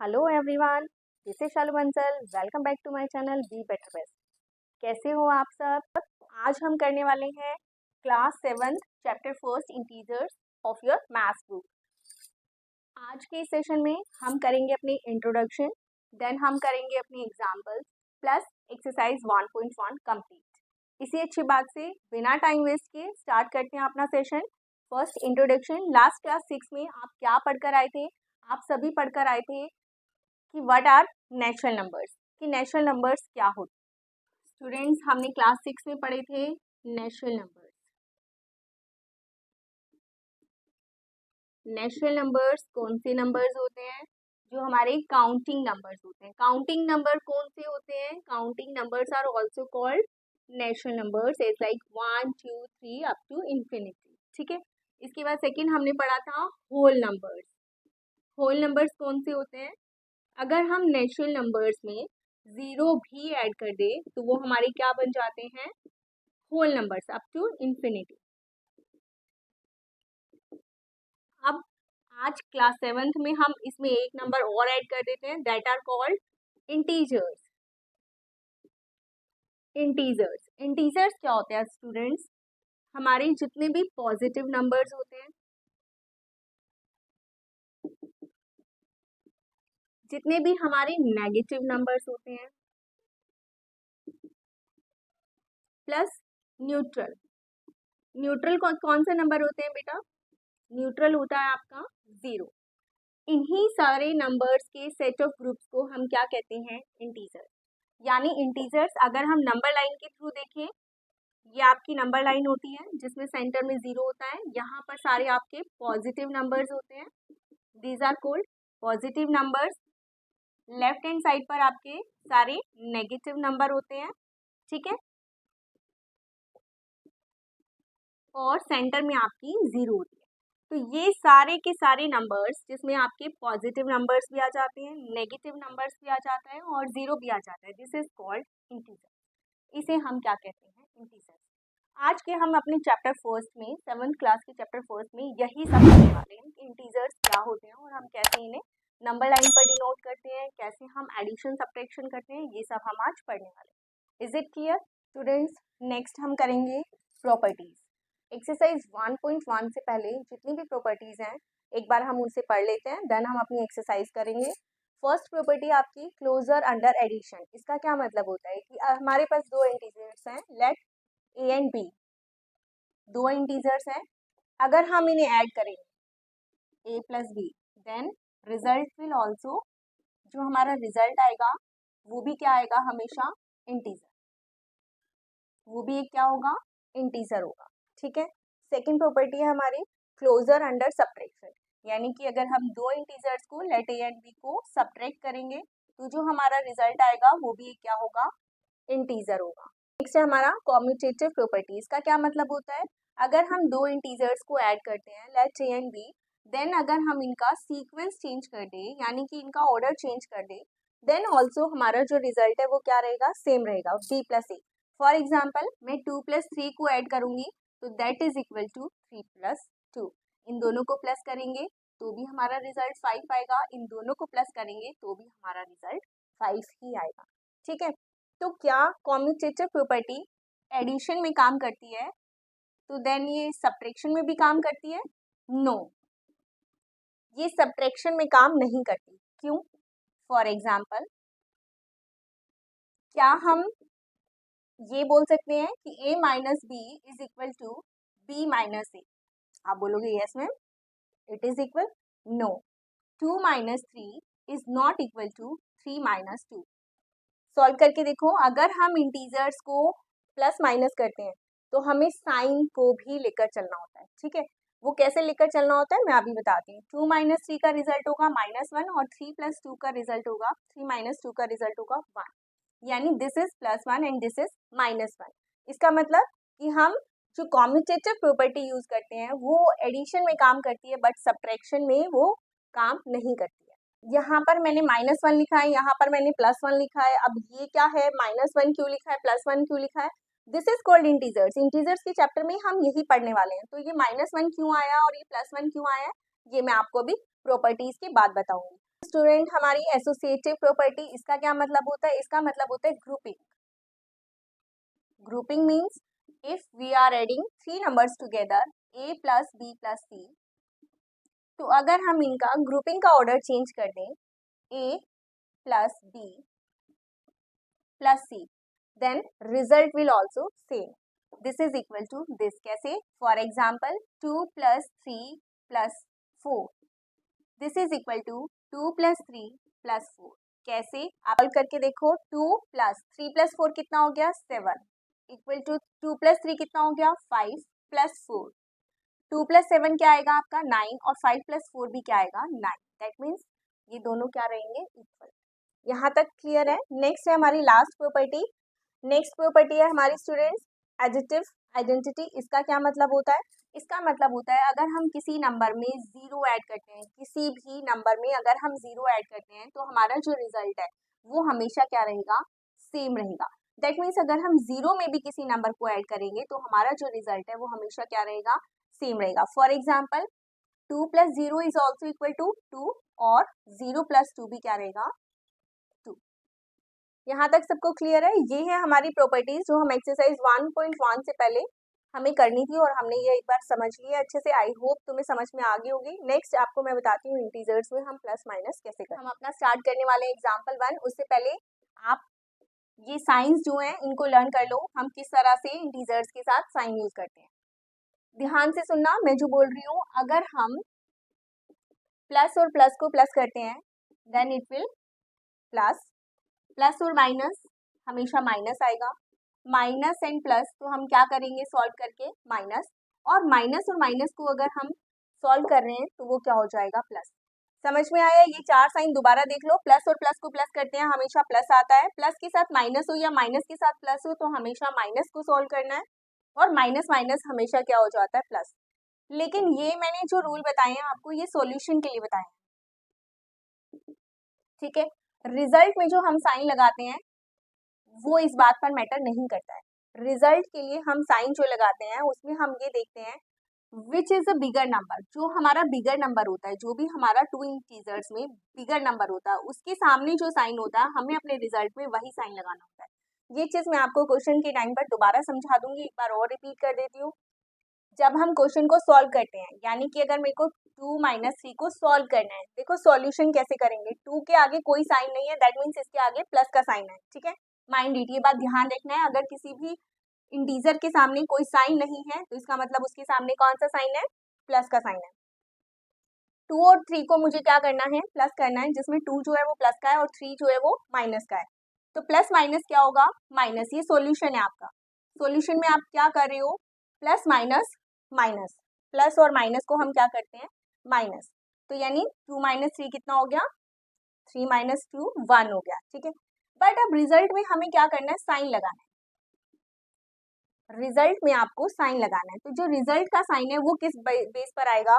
Hello everyone, this is Shalu Bansal. Welcome back to my channel be better best. कैसे हो आप सब? आज हम करने वाले हैं class 7 chapter first integers of your maths book. आज के सेशन में हम करेंगे अपनी इंट्रोडक्शन, देन हम करेंगे अपनी एग्जांपल्स प्लस एक्सरसाइज 1.1 कंप्लीट। इसी अच्छी बात से बिना टाइम वेस्ट किए स्टार्ट करते हैं अपना session. First introduction. Last class 6 में आप क्या पढ़कर आए थे? आप सभी पढ़कर आए थे कि व्हाट आर नेचुरल नंबर्स, कि नेचुरल नंबर्स क्या होते। स्टूडेंट्स, हमने क्लास 6 में पढ़े थे नेचुरल नंबर्स। नेचुरल नंबर्स कौन से नंबर्स होते हैं? जो हमारे काउंटिंग नंबर्स होते हैं। काउंटिंग नंबर कौन से होते हैं? Counting numbers are also called natural numbers, is like 1 2 3 up to infinity. ठीक है। इसके बाद सेकंड हमने पढ़ा था होल नंबर्स। होल नंबर्स कौन से होते हैं? अगर हम नेचुरल नंबर्स में जीरो भी ऐड कर दे तो वो हमारे क्या बन जाते हैं? Whole numbers up to infinity. अब आज क्लास 7th में हम इसमें एक नंबर और ऐड कर देते हैं, that are called integers. Integers क्या होते हैं स्टूडेंट्स? हमारे जितने भी पॉजिटिव नंबर्स होते हैं, जितने भी हमारे नेगेटिव नंबर्स होते हैं, प्लस न्यूट्रल। न्यूट्रल कौन से नंबर होते हैं बेटा? न्यूट्रल होता है आपका 0। इन्हीं सारे नंबर्स के सेट ऑफ ग्रुप्स को हम क्या कहते हैं? इंटीजर। यानी इंटीजर्स अगर हम नंबर लाइन के थ्रू देखें, ये आपकी नंबर लाइन होती है जिसमें सेंटर में 0 होता है। यहाँ पर सारे आपके पॉजिटिव नंबर्स होते हैं, these are called positive numbers. Left hand side पर आपके सारे नेगेटिव नंबर होते हैं। ठीक है। और सेंटर में आपकी 0 होती है। तो ये सारे के सारे नंबर्स जिसमें आपके पॉजिटिव नंबर्स भी आ जाते हैं, नेगेटिव नंबर्स भी आ जाता है और 0 भी आ जाता है, दिस इज कॉल्ड इंटीजर। इसे हम क्या कहते हैं? इंटीजर। आज के हम अपने चैप्टर फर्स्ट में, 7th क्लास के चैप्टर फर्स्ट में यही सब पढ़ने वाले हैं कि इंटीजर्स क्या होते हैं और हम कैसे इन्हें नंबर लाइन पर डिनोट करते हैं, कैसे हम एडिशन सब्ट्रैक्शन करते हैं, ये सब हम आज पढ़ने वाले हैं। Is it clear students? Next हम करेंगे प्रॉपर्टीज। एक्सरसाइज 1.1 से पहले जितनी भी प्रॉपर्टीज हैं एक बार हम उनसे पढ़ लेते हैं, देन हम अपनी एक्सरसाइज करेंगे। फर्स्ट प्रॉपर्टी आपकी क्लोजर अंडर एडिशन। इसका क्या मतलब होता है कि हमारे पास दो इंटीजर्स हैं, लेट ए एंड बी, दो इंटीजर्स हैं। अगर हम इन्हें ऐड करेंगे a plus b, then result will also, जो हमारा रिजल्ट आएगा वो भी क्या आएगा? हमेशा इंटीजर। वो भी एक क्या होगा? इंटीजर होगा। ठीक है। सेकेंड प्रॉपर्टी है हमारी क्लोजर अंडर सब्ट्रैक्शन। यानी कि अगर हम दो इंटीजर्स को लेट ए एंड बी को सब्ट्रैक्ट करेंगे तो जो हमारा रिजल्ट आएगा वो भी क्या होगा? इंटीजर होगा। नेक्स्ट है हमारा कॉम्यूटेटिव प्रॉपर्टी। इसका क्या मतलब होता है? अगर हम दो इंटीजर्स को ऐड करते हैं, let a and b, then अगर हम इनका सीक्वेंस चेंज कर दे, यानी कि इनका ऑर्डर चेंज कर दे, देन ऑल्सो हमारा जो रिजल्ट है वो क्या रहेगा? सेम रहेगा, b plus a. For example, मैं 2 प्लस 3 को ऐड करूंगी तो that is equal to 3 plus 2। इन दोनों को प्लस करेंगे तो भी हमारा रिजल्ट 5 आएगा, इन दोनों को प्लस करेंगे तो भी हमारा रिजल्ट 5 ही आएगा। ठीक है। तो क्या कॉम्यूटेटिव प्रॉपर्टी एडिशन में काम करती है? तो देन ये सब्ट्रैक्शन में भी काम करती है? नो, ये सब्ट्रैक्शन में काम नहीं करती। क्यों? फॉर एग्जाम्पल, क्या हम ये बोल सकते हैं कि a minus B is equal to b minus A? आप बोलोगे yes ma'am, it is equal. No, 2 minus 3 is not equal to 3 minus 2। Solve करके देखो, अगर हम इंटीजर्स को प्लस माइनस करते हैं तो हमें साइन को भी लेकर चलना होता है। ठीक है। वो कैसे लेकर चलना होता है मैं अभी बताती हूँ। 2 माइनस 3 का रिजल्ट होगा -1 और 3 प्लस 2 का रिजल्ट होगा 3 माइनस 2 का रिजल्ट होगा 1। यानी this is +1 and this is -1। इसका मतलब कि हम जो कॉम्यूटेटिव प्रॉपर्टी यूज करते हैं वो एडिशन में काम करती है बट सब्ट्रैक्शन में वो काम नहीं करती है। यहाँ पर मैंने -1 लिखा है, यहाँ पर मैंने +1 लिखा है। अब ये क्या है? -1 क्यों लिखा है, +1 क्यों लिखा है? This is called integers. Integers के चैप्टर में हम यही पढ़ने वाले हैं। तो ये -1 क्यों आया और ये +1 क्यों आया, ये मैं आपको अभी प्रॉपर्टीज के बाद बताऊंगी। स्टूडेंट हमारी एसोसिएटिव प्रॉपर्टी, इसका क्या मतलब होता है? इसका मतलब होता है grouping. Grouping means if we are adding three numbers together a plus b plus c, तो अगर हम इनका ग्रुपिंग का ऑर्डर चेंज कर दें a plus b plus c, then result will also same. This is equal to this. कैसे? For example 2 plus 3 plus 4, this is equal to 2 plus 3 plus 4. कैसे? आप सॉल्व करके देखो. 2 प्लस 3 प्लस 4 कितना हो गया? 7 इक्वल टू 2 प्लस 3 कितना हो गया? 5 प्लस 4. 2 प्लस 7 क्या आएगा आपका? 9. और 5 प्लस 4 भी क्या आएगा? 9. दैट मीन्स ये दोनों क्या रहेंगे? इक्वल. यहाँ तक क्लियर है? नेक्स्ट है हमारी लास्ट प्रॉपर्टी. नेक्स्ट प्रॉपर्टी है हमारी स्टूडेंट्स एडिटिव आइडेंटिटी. इसका क्या मतलब होता है? इसका मतलब होता है अगर हम किसी नंबर में जीरो ऐड करते हैं, किसी भी नंबर में अगर हम जीरो ऐड करते हैं, तो हमारा जो रिजल्ट है वो हमेशा क्या रहेगा? सेम रहेगा. दैट मीन्स अगर हम जीरो में भी किसी नंबर को ऐड करेंगे तो हमारा जो रिजल्ट है वो हमेशा क्या रहेगा? सेम रहेगा. For example 2 plus 0 is also equal to 2 और 0 प्लस 2 भी क्या रहेगा? 2. यहाँ तक सबको क्लियर है? ये है हमारी प्रॉपर्टीज जो हम एक्सरसाइज 1.1 से पहले हमें करनी थी और हमने ये एक बार समझ लिया अच्छे से. आई होप तुम्हें समझ में आ गई होगी. नेक्स्ट आपको मैं बताती हूँ इंटीजर्स में हम प्लस माइनस कैसे करें. हम अपना स्टार्ट करने वाले हैं एग्जाम्पल 1. उससे पहले आप ये साइंस जो है इनको लर्न कर लो, हम किस तरह से इंटीजर्स के साथ साइन यूज करते हैं. ध्यान से सुनना मैं जो बोल रही हूँ. अगर हम प्लस और प्लस को प्लस करते हैं then it will plus. Plus और माइनस हमेशा माइनस आएगा. माइनस एंड प्लस तो हम क्या करेंगे सॉल्व करके? माइनस. और माइनस को अगर हम सॉल्व कर रहे हैं तो वो क्या हो जाएगा? प्लस. समझ में आया? ये चार साइन दोबारा देख लो. प्लस और प्लस को प्लस करते हैं हमेशा प्लस आता है. प्लस के साथ माइनस हो या माइनस के साथ प्लस हो तो हमेशा माइनस को सॉल्व करना है. और माइनस माइनस हमेशा क्या हो जाता है? प्लस. लेकिन ये मैंने जो रूल बताए हैं आपको ये सॉल्यूशन के लिए बताए हैं. ठीक है? रिजल्ट में जो हम साइन लगाते हैं वो इस बात पर मैटर नहीं करता है. रिजल्ट के लिए हम साइन जो लगाते हैं उसमें हम ये देखते हैं which is a bigger number. जो हमारा बिगर नंबर होता है, जो भी हमारा टू इंटीजर्स में बिगर नंबर होता है, उसके सामने जो साइन होता है हमें अपने रिजल्ट में वही साइन लगाना होता है. ये चीज मैं आपको क्वेश्चन के टाइम पर दोबारा समझा दूंगी. एक बार और रिपीट कर देती हूँ. जब हम क्वेश्चन को सॉल्व करते हैं, यानी कि अगर मेरे को 2 माइनस 3 को सॉल्व करना है, देखो सॉल्यूशन कैसे करेंगे. 2 के आगे कोई साइन नहीं है, दैट मीन्स इसके आगे प्लस का साइन है. ठीक है? माइंड इट, ये बात ध्यान रखना है. अगर किसी भी इंटीजर के सामने कोई साइन नहीं है तो इसका मतलब उसके सामने कौन सा साइन है? प्लस का साइन है. 2 और 3 को मुझे क्या करना है? प्लस करना है, जिसमें 2 जो है वो प्लस का है और 3 जो है वो माइनस का है. तो प्लस माइनस क्या होगा? माइनस. ये सॉल्यूशन है आपका. सॉल्यूशन में आप क्या कर रहे हो? Plus minus minus. प्लस और माइनस को हम क्या करते हैं? माइनस. तो यानी 2 माइनस 3 कितना हो गया? 3 माइनस 2 1 हो गया. ठीक है? बट अब रिजल्ट में हमें क्या करना है? साइन लगाना है. रिजल्ट में आपको साइन लगाना है. तो जो रिजल्ट का साइन है वो किस बेस पर आएगा?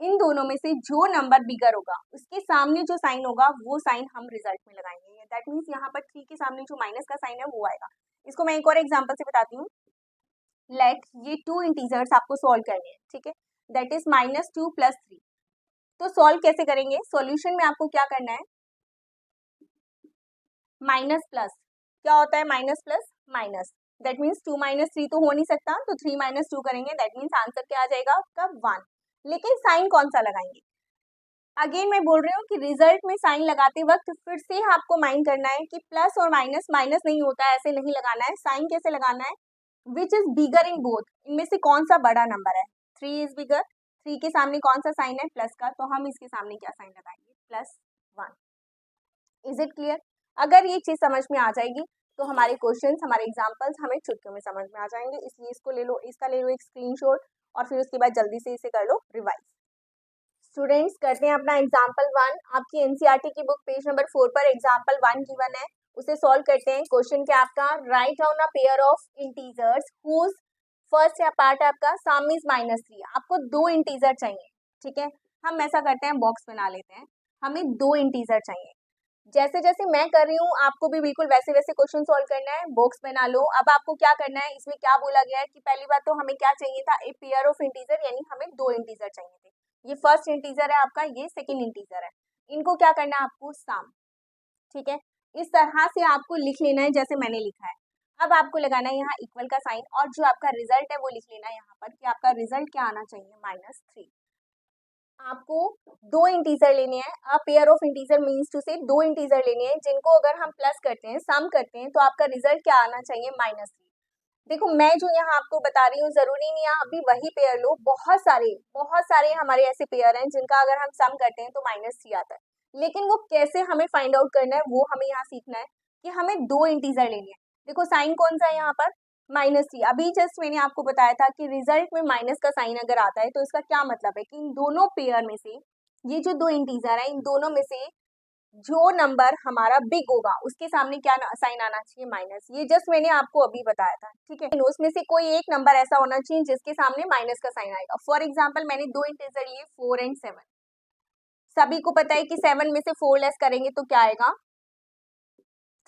इन दोनों में से जो नंबर बिगर होगा उसके सामने जो साइन होगा वो साइन हम रिजल्ट में लगाएंगे. दैट मीन्स यहाँ पर 3 के सामने जो माइनस का साइन है वो आएगा. इसको मैं एक और एग्जांपल से बताती हूँ. लेट ये टू इंटीजर्स आपको सॉल्व करने हैं. ठीक है? That is -2 + 3. तो सॉल्व कैसे करेंगे? सॉल्यूशन में आपको क्या करना है? Minus plus. क्या होता है minus plus? Minus. That means 2 minus 3 तो हो नहीं सकता, तो 3 माइनस 2 करेंगे. दैट मीन्स आंसर क्या आ जाएगा आपका? 1. लेकिन साइन कौन सा लगाएंगे? अगेन मैं बोल रही हूँ कि रिजल्ट में साइन लगाते वक्त फिर से आपको माइंड करना है कि प्लस और माइनस माइनस नहीं होता है, ऐसे नहीं लगाना है. साइन कैसे लगाना है? Which is bigger in both. इनमें से कौन सा बड़ा नंबर है? 3 इज बिगर. 3 के सामने कौन सा साइन है? प्लस का. तो हम इसके सामने क्या साइन लगाएंगे? +1. Is it clear? अगर ये चीज समझ में आ जाएगी तो हमारे क्वेश्चंस, हमारे एग्जांपल्स हमें चुटकियों में समझ में आ जाएंगे. इसलिए इसको ले लो, इसका ले लो एक स्क्रीनशॉट और फिर उसके बाद जल्दी से इसे कर लो रिवाइज. स्टूडेंट्स करते हैं अपना एग्जाम्पल 1. आपकी एनसीईआरटी की बुक पेज नंबर 4 पर एग्जाम्पल 1 गिवन है, उसे सॉल्व करते हैं. क्वेश्चन क्या आपका? Write down a pair of integers whose first या पार्ट आपका सम इज -3. आपको दो इंटीजर चाहिए. ठीक है? हम ऐसा करते हैं, बॉक्स बना लेते हैं. हमें दो इंटीजर चाहिए. जैसे जैसे मैं कर रही हूँ आपको भी बिल्कुल वैसे वैसे क्वेश्चन सॉल्व करना है. बॉक्स बना लो. अब आपको क्या करना है? इसमें क्या बोला गया है कि पहली बात तो हमें क्या चाहिए था? ए पेयर ऑफ इंटीजर, यानी हमें दो इंटीजर चाहिए थे. ये फर्स्ट इंटीजर है आपका, ये सेकंड इंटीजर है. इनको क्या करना है आपको, सम, ठीक है। इस तरह से आपको लिख लेना है जैसे मैंने लिखा है। अब आपको लगाना है यहाँ इक्वल का साइन और जो आपका रिजल्ट है वो लिख लेना है यहाँ पर कि आपका रिजल्ट क्या आना चाहिए, -3। आपको दो इंटीजर लेने हैं, a pair of integer means two से दो इंटीजर लेने हैं जिनको अगर हम प्लस करते हैं, सम करते हैं, तो आपका रिजल्ट क्या आना चाहिए, -3। देखो मैं जो यहाँ आपको बता रही हूँ जरूरी नहीं है आप भी वही पेयर लो, बहुत सारे हमारे ऐसे पेयर हैं जिनका अगर हम सम करते हैं तो -3 आता है, लेकिन वो कैसे हमें फाइंड आउट करना है वो हमें यहाँ सीखना है कि हमें दो इंटीजर लेने हैं। देखो साइन कौन सा है यहाँ पर, -3। अभी जस्ट मैंने आपको बताया था कि रिजल्ट में माइनस का साइन अगर आता है तो इसका क्या मतलब है कि इन दोनों पेयर में से ये जो दो इंटीजर है इन दोनों में से जो नंबर हमारा बिग होगा उसके सामने क्या साइन आना चाहिए, माइनस। ये जस्ट मैंने आपको अभी बताया था, ठीक है। उसमें से कोई एक नंबर ऐसा होना चाहिए जिसके सामने माइनस का साइन आएगा। फॉर एग्जाम्पल मैंने दो इंटीजर लिए 4 एंड 7, सभी को पता है कि 7 में से 4 लेस करेंगे तो क्या आएगा,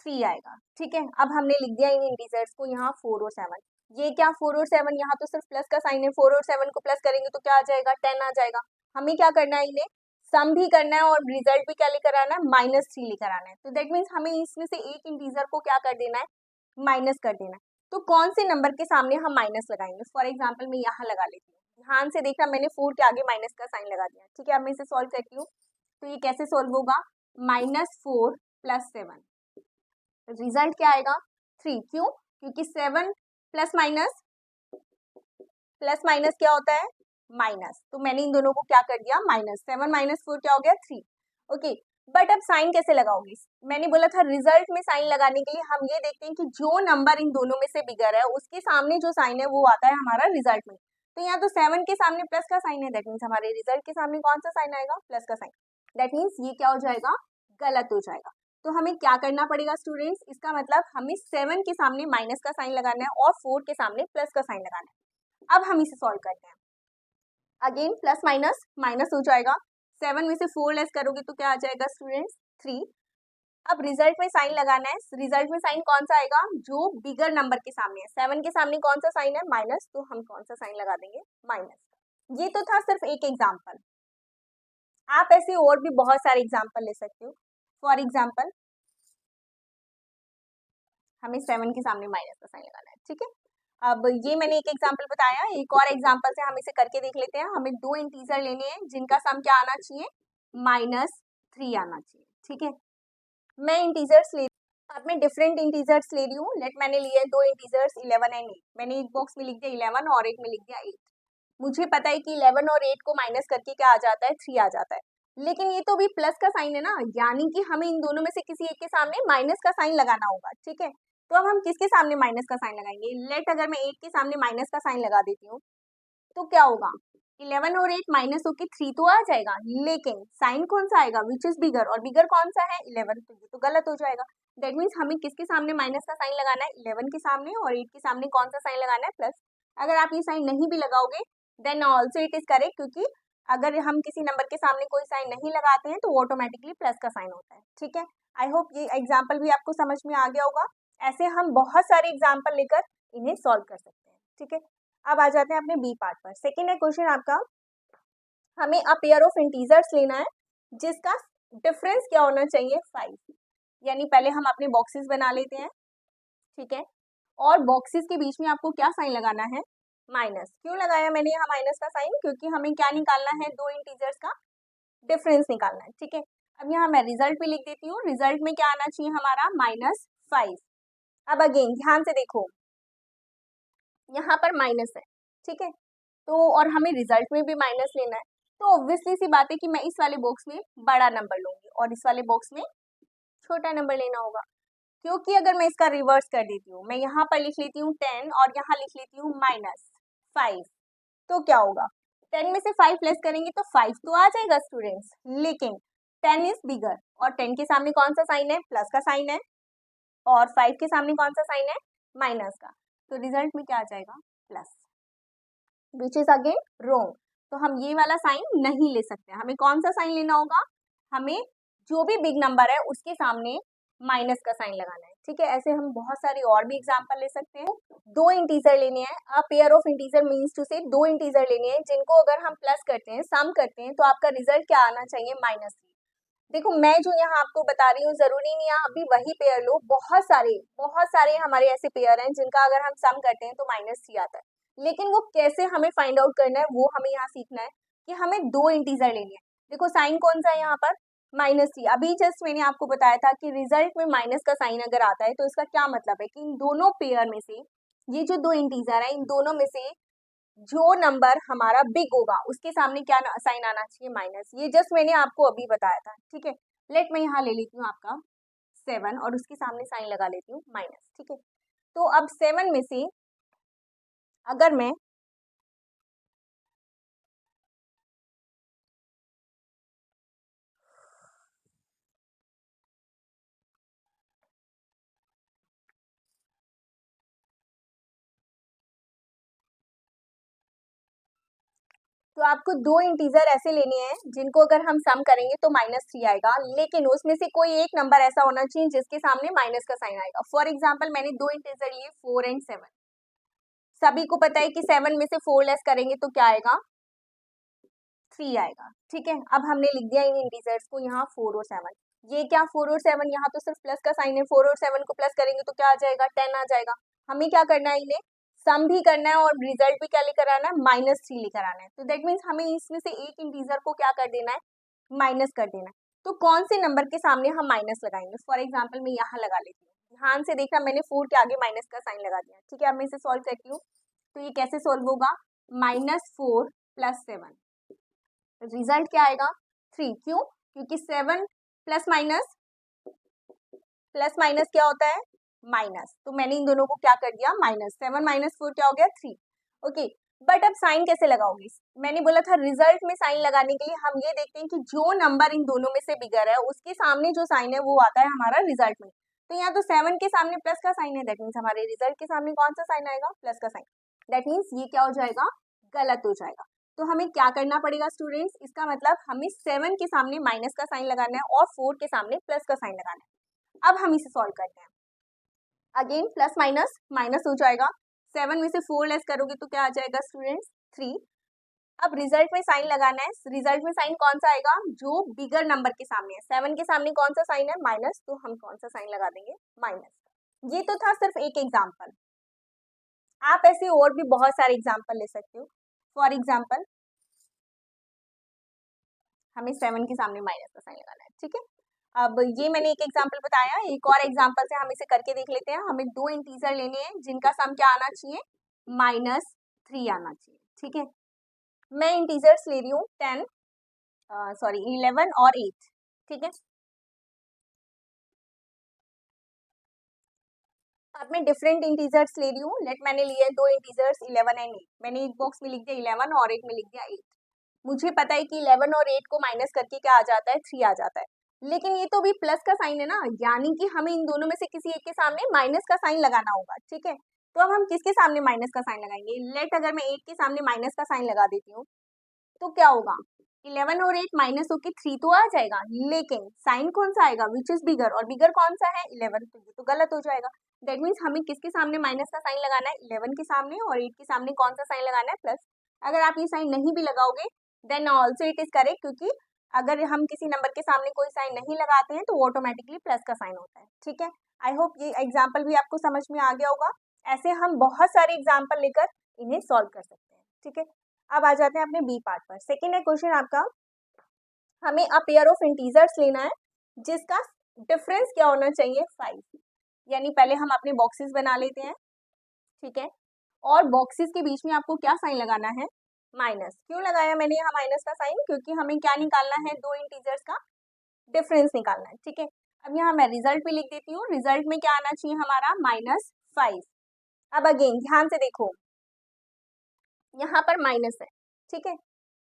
3 आएगा, ठीक है। अब हमने लिख दिया इन इंटीजर्स को यहाँ 4 और 7। ये क्या 4 और 7, यहाँ तो सिर्फ प्लस का साइन है, 4 और 7 को प्लस करेंगे तो क्या आ जाएगा, 10 आ जाएगा। हमें क्या करना है, इन्हें सम भी करना है और रिजल्ट भी क्या लेकर आना है, -3 लेकर आना है। तो दैट मीन्स हमें इसमें से एक इंटीजर को क्या कर देना है, माइनस कर देना है। तो कौन से नंबर के सामने हम माइनस लगाएंगे, फॉर एग्जाम्पल मैं यहाँ लगा लेती हूँ, ध्यान से देखना मैंने 4 के आगे माइनस का साइन लगा दिया, ठीक है। अब मैं इसे सॉल्व करती हूँ, तो ये कैसे सॉल्व होगा, -4 + 7, रिजल्ट क्या आएगा, 3। क्यों, क्योंकि 7 प्लस माइनस क्या होता है, माइनस। तो मैंने इन दोनों को क्या कर दिया, -7 - 4 क्या हो गया, 3। ओके, बट अब साइन कैसे लगाओगे, मैंने बोला था रिजल्ट में साइन लगाने के लिए हम ये देखते हैं कि जो नंबर इन दोनों में से बिगर है उसके सामने जो साइन है वो आता है हमारा रिजल्ट में। तो यहाँ तो 7 के सामने प्लस का साइन है, दैट मीन्स हमारे रिजल्ट के सामने कौन सा साइन आएगा, प्लस का साइन। दैट मीन्स ये क्या हो जाएगा, गलत हो जाएगा। तो हमें क्या करना पड़ेगा स्टूडेंट्स, इसका मतलब हमें 7 के सामने माइनस का साइन लगाना है और 4 के सामने प्लस का साइन लगाना है। अब हम इसे सॉल्व करते हैं। अगेन प्लस माइनस माइनस हो जाएगा, 7 में से 4 लेस करोगे तो क्या आ जाएगा स्टूडेंट्स, 3। अब रिजल्ट में साइन लगाना है, रिजल्ट में साइन कौन सा आएगा, जो बिगर नंबर के सामने है। 7 के सामने कौन सा साइन है, माइनस, तो हम कौन सा साइन लगा देंगे, माइनस। ये तो था सिर्फ एक एग्जाम्पल, आप ऐसे और भी बहुत सारे एग्जाम्पल ले सकते हो। फॉर एग्जाम्पल हमें 7 के सामने माइनस का साइन लगाना है, ठीक है। अब ये मैंने एक एग्जाम्पल बताया, एक और एग्जाम्पल से हम इसे करके देख लेते हैं। हमें दो इंटीजर लेने हैं जिनका सम क्या आना चाहिए, -3 आना चाहिए, ठीक है। मैं इंटीजर्स ले, अब मैं डिफरेंट इंटीजर्स ले रही हूँ। लेट मैंने लिए दो इंटीजर्स 11 एंड 8, मैंने एक बॉक्स में लिख दिया 11 और एक में लिख दिया 8। मुझे पता है कि 11 और 8 को माइनस करके क्या आ जाता है, 3 आ जाता है, लेकिन ये तो भी प्लस का साइन है ना, यानी कि हमें इन दोनों में से किसी एक के सामने माइनस का साइन लगाना होगा, ठीक है। तो अब हम किसके सामने माइनस का साइन लगाएंगे, लेट अगर मैं 8 के सामने माइनस का साइन लगा देती हूँ तो क्या होगा, 11 और 8 माइनस होके 3 तो आ जाएगा, लेकिन साइन कौन सा आएगा, विच इज बिगर, और बिगर कौन सा है, 11, तो ये तो गलत हो जाएगा। दैट मीन्स हमें किसके सामने माइनस का साइन लगाना है, 11 के सामने, और 8 के सामने कौन सा साइन लगाना है, प्लस। अगर आप ये साइन नहीं भी लगाओगे then also it is correct, क्योंकि अगर हम किसी नंबर के सामने कोई साइन नहीं लगाते हैं तो ऑटोमेटिकली प्लस का साइन होता है, ठीक है। आई होप ये एग्जाम्पल भी आपको समझ में आ गया होगा। ऐसे हम बहुत सारे एग्जाम्पल लेकर इन्हें सॉल्व कर सकते हैं, ठीक है। अब आ जाते हैं अपने बी पार्ट पर। सेकेंड है क्वेश्चन आपका, हमें अ पेयर ऑफ इंटीजर्स लेना है जिसका डिफरेंस क्या होना चाहिए, 5। यानी पहले हम अपने बॉक्सेस बना लेते हैं, ठीक है। और बॉक्सेस के बीच में आपको क्या साइन लगाना है, माइनस। क्यों लगाया मैंने यहाँ माइनस का साइन, क्योंकि हमें क्या निकालना है, दो इंटीजर्स का डिफरेंस निकालना है, ठीक है। अब यहाँ मैं रिजल्ट भी लिख देती हूँ, रिजल्ट में क्या आना चाहिए हमारा, -5। अब अगेन ध्यान से देखो, यहाँ पर माइनस है, ठीक है। तो और हमें रिजल्ट में भी माइनस लेना है, तो ऑब्वियसली सी बात है कि मैं इस वाले बॉक्स में बड़ा नंबर लूंगी और इस वाले बॉक्स में छोटा नंबर लेना होगा। क्योंकि अगर मैं इसका रिवर्स कर देती हूँ, मैं यहाँ पर लिख लेती हूँ 10 और यहाँ लिख लेती हूँ -5, तो क्या होगा, 10 में से 5 लेस करेंगे तो 5 तो आ जाएगा स्टूडेंट्स, लेकिन 10 इज बिगर, और 10 के सामने कौन सा साइन है, प्लस का साइन है, और 5 के सामने कौन सा साइन है, माइनस का। तो रिजल्ट में क्या आ जाएगा, प्लस, विच इज अगेन रोंग। तो हम ये वाला साइन नहीं ले सकते, हमें कौन सा साइन लेना होगा, हमें जो भी बिग नंबर है उसके सामने माइनस का साइन लगाना है, ठीक है। ऐसे हम बहुत सारे और भी एग्जांपल ले सकते हैं। दो इंटीजर लेने हैं, a pair of integer means two से दो इंटीजर लेने हैं जिनको अगर हम प्लस करते हैं, सम करते हैं, तो आपका रिजल्ट क्या आना चाहिए, -3। देखो मैं जो यहाँ आपको बता रही हूँ जरूरी नहीं है अभी वही पेयर लो, बहुत सारे हमारे ऐसे पेयर हैं जिनका अगर हम सम करते हैं तो -3 आता है, लेकिन वो कैसे हमें फाइंड आउट करना है वो हमें यहाँ सीखना है कि हमें 2 इंटीजर लेने हैं। देखो साइन कौन सा है यहाँ पर, -3। अभी जस्ट मैंने आपको बताया था कि रिजल्ट में माइनस का साइन अगर आता है तो इसका क्या मतलब है कि इन दोनों पेयर में से ये जो 2 इंटीजर है इन दोनों में से जो नंबर हमारा बिग होगा उसके सामने क्या साइन आना चाहिए, माइनस। ये जस्ट मैंने आपको अभी बताया था, ठीक है। लेट मैं यहाँ ले लेती हूँ आपका 7 और उसके सामने साइन लगा लेती हूँ माइनस, ठीक है। तो अब 7 में से अगर मैं तो आपको 2 इंटीजर ऐसे लेने हैं जिनको अगर हम सम करेंगे तो -3 आएगा, लेकिन उसमें से कोई एक नंबर ऐसा होना चाहिए जिसके सामने माइनस का साइन आएगा। फॉर एग्जाम्पल मैंने 2 इंटीजर लिए 4 एंड 7। सभी को पता है कि 7 में से 4 लेस करेंगे तो क्या आएगा, 3 आएगा, ठीक है। अब हमने लिख दिया इन इंटीजर्स को यहाँ 4 और 7। ये क्या 4 और 7, यहाँ तो सिर्फ प्लस का साइन है, 4 और 7 को प्लस करेंगे तो क्या आ जाएगा, 10 आ जाएगा। हमें क्या करना है, इन्हें सम भी करना है और रिजल्ट भी क्या लेकर आना है, -3 लेकर आना है। तो दैट मीन्स हमें इसमें से एक इंटीजर को क्या कर देना है, माइनस कर देना है। तो कौन से नंबर के सामने हम माइनस लगाएंगे, फॉर एग्जाम्पल मैं यहाँ लगा लेती हूँ, ध्यान से देखना मैंने 4 के आगे माइनस का साइन लगा दिया, ठीक है। अब मैं इसे सॉल्व करती हूँ, तो ये कैसे सॉल्व होगा, -4 + 7, रिजल्ट क्या आएगा 3। क्यों, क्योंकि 7 प्लस माइनस क्या होता है, माइनस। तो मैंने इन दोनों को क्या कर दिया, -7 - 4 क्या हो गया 3। ओके, बट अब साइन कैसे लगाओगे, मैंने बोला था रिजल्ट में साइन लगाने के लिए हम ये देखते हैं कि जो नंबर इन दोनों में से बिगर है उसके सामने जो साइन है वो आता है हमारा रिजल्ट में। तो यहाँ तो 7 के सामने प्लस का साइन है, दैट मीन्स हमारे रिजल्ट के सामने कौन सा साइन आएगा, प्लस का साइन। दैट मीन्स ये क्या हो जाएगा, गलत हो जाएगा। तो हमें क्या करना पड़ेगा स्टूडेंट्स, इसका मतलब हमें 7 के सामने माइनस का साइन लगाना है और 4 के सामने प्लस का साइन लगाना है। अब हम इसे सॉल्व करते हैं। अगेन प्लस माइनस माइनस हो जाएगा, 7 में से 4 लेस करोगे तो क्या आ जाएगा स्टूडेंट्स, 3। अब रिजल्ट में साइन लगाना है, रिजल्ट में साइन कौन सा आएगा, जो बिगर नंबर के सामने है। 7 के सामने कौन सा साइन है, माइनस, तो हम कौन सा साइन लगा देंगे, माइनस। ये तो था सिर्फ एक एग्जाम्पल, आप ऐसे और भी बहुत सारे एग्जाम्पल ले सकते हो। फॉर एग्जाम्पल हमें 7 के सामने माइनस का साइन लगाना है, ठीक है। अब ये मैंने एक एग्जाम्पल बताया, एक और एग्जाम्पल से हम इसे करके देख लेते हैं। हमें 2 इंटीजर लेने हैं जिनका सम क्या आना चाहिए, -3 आना चाहिए, ठीक है। मैं इंटीजर्स ले रही हूँ 11 और 8, ठीक है। अब मैं डिफरेंट इंटीजर्स ले रही हूँ, लेट मैंने लिए 2 इंटीजर्स 11 एंड 8। मैंने एक बॉक्स में लिख दिया 11 और एक में लिख दिया 8। मुझे पता है कि 11 और 8 को माइनस करके क्या आ जाता है, 3 आ जाता है। लेकिन ये तो भी प्लस का साइन है ना, यानी कि हमें इन दोनों में से किसी एक के सामने माइनस का साइन लगाना होगा, ठीक है। तो अब हम किसके सामने माइनस का साइन लगाएंगे, लेट अगर मैं 8 के सामने माइनस का साइन लगा देती हूँ तो क्या होगा, 11 और 8 माइनस होके 3 तो आ जाएगा, लेकिन साइन कौन सा आएगा, विच इज बिगर, और बिगर कौन सा है 11, तो ये तो गलत हो जाएगा। दैट मीन्स हमें किसके सामने माइनस का साइन लगाना है, 11 के सामने, और 8 के सामने कौन सा साइन लगाना है, प्लस। अगर आप ये साइन नहीं भी लगाओगे then also it is correct, क्योंकि अगर हम किसी नंबर के सामने कोई साइन नहीं लगाते हैं तो ऑटोमेटिकली प्लस का साइन होता है, ठीक है। आई होप ये एग्जाम्पल भी आपको समझ में आ गया होगा। ऐसे हम बहुत सारे एग्जाम्पल लेकर इन्हें सॉल्व कर सकते हैं, ठीक है। अब आ जाते हैं अपने बी पार्ट पर। सेकेंड है क्वेश्चन आपका, हमें अ पेयर ऑफ इंटीजर्स लेना है जिसका डिफरेंस क्या होना चाहिए, 5। यानी पहले हम अपने बॉक्सेस बना लेते हैं, ठीक है। और बॉक्सेस के बीच में आपको क्या साइन लगाना है, माइनस। क्यों लगाया मैंने यहाँ माइनस का साइन, क्योंकि हमें क्या निकालना है, 2 इंटीजर्स का डिफरेंस निकालना है, ठीक है। अब यहाँ मैं रिजल्ट भी लिख देती हूँ, रिजल्ट में क्या आना चाहिए हमारा, -5। अब अगेन ध्यान से देखो, यहाँ पर माइनस है, ठीक है।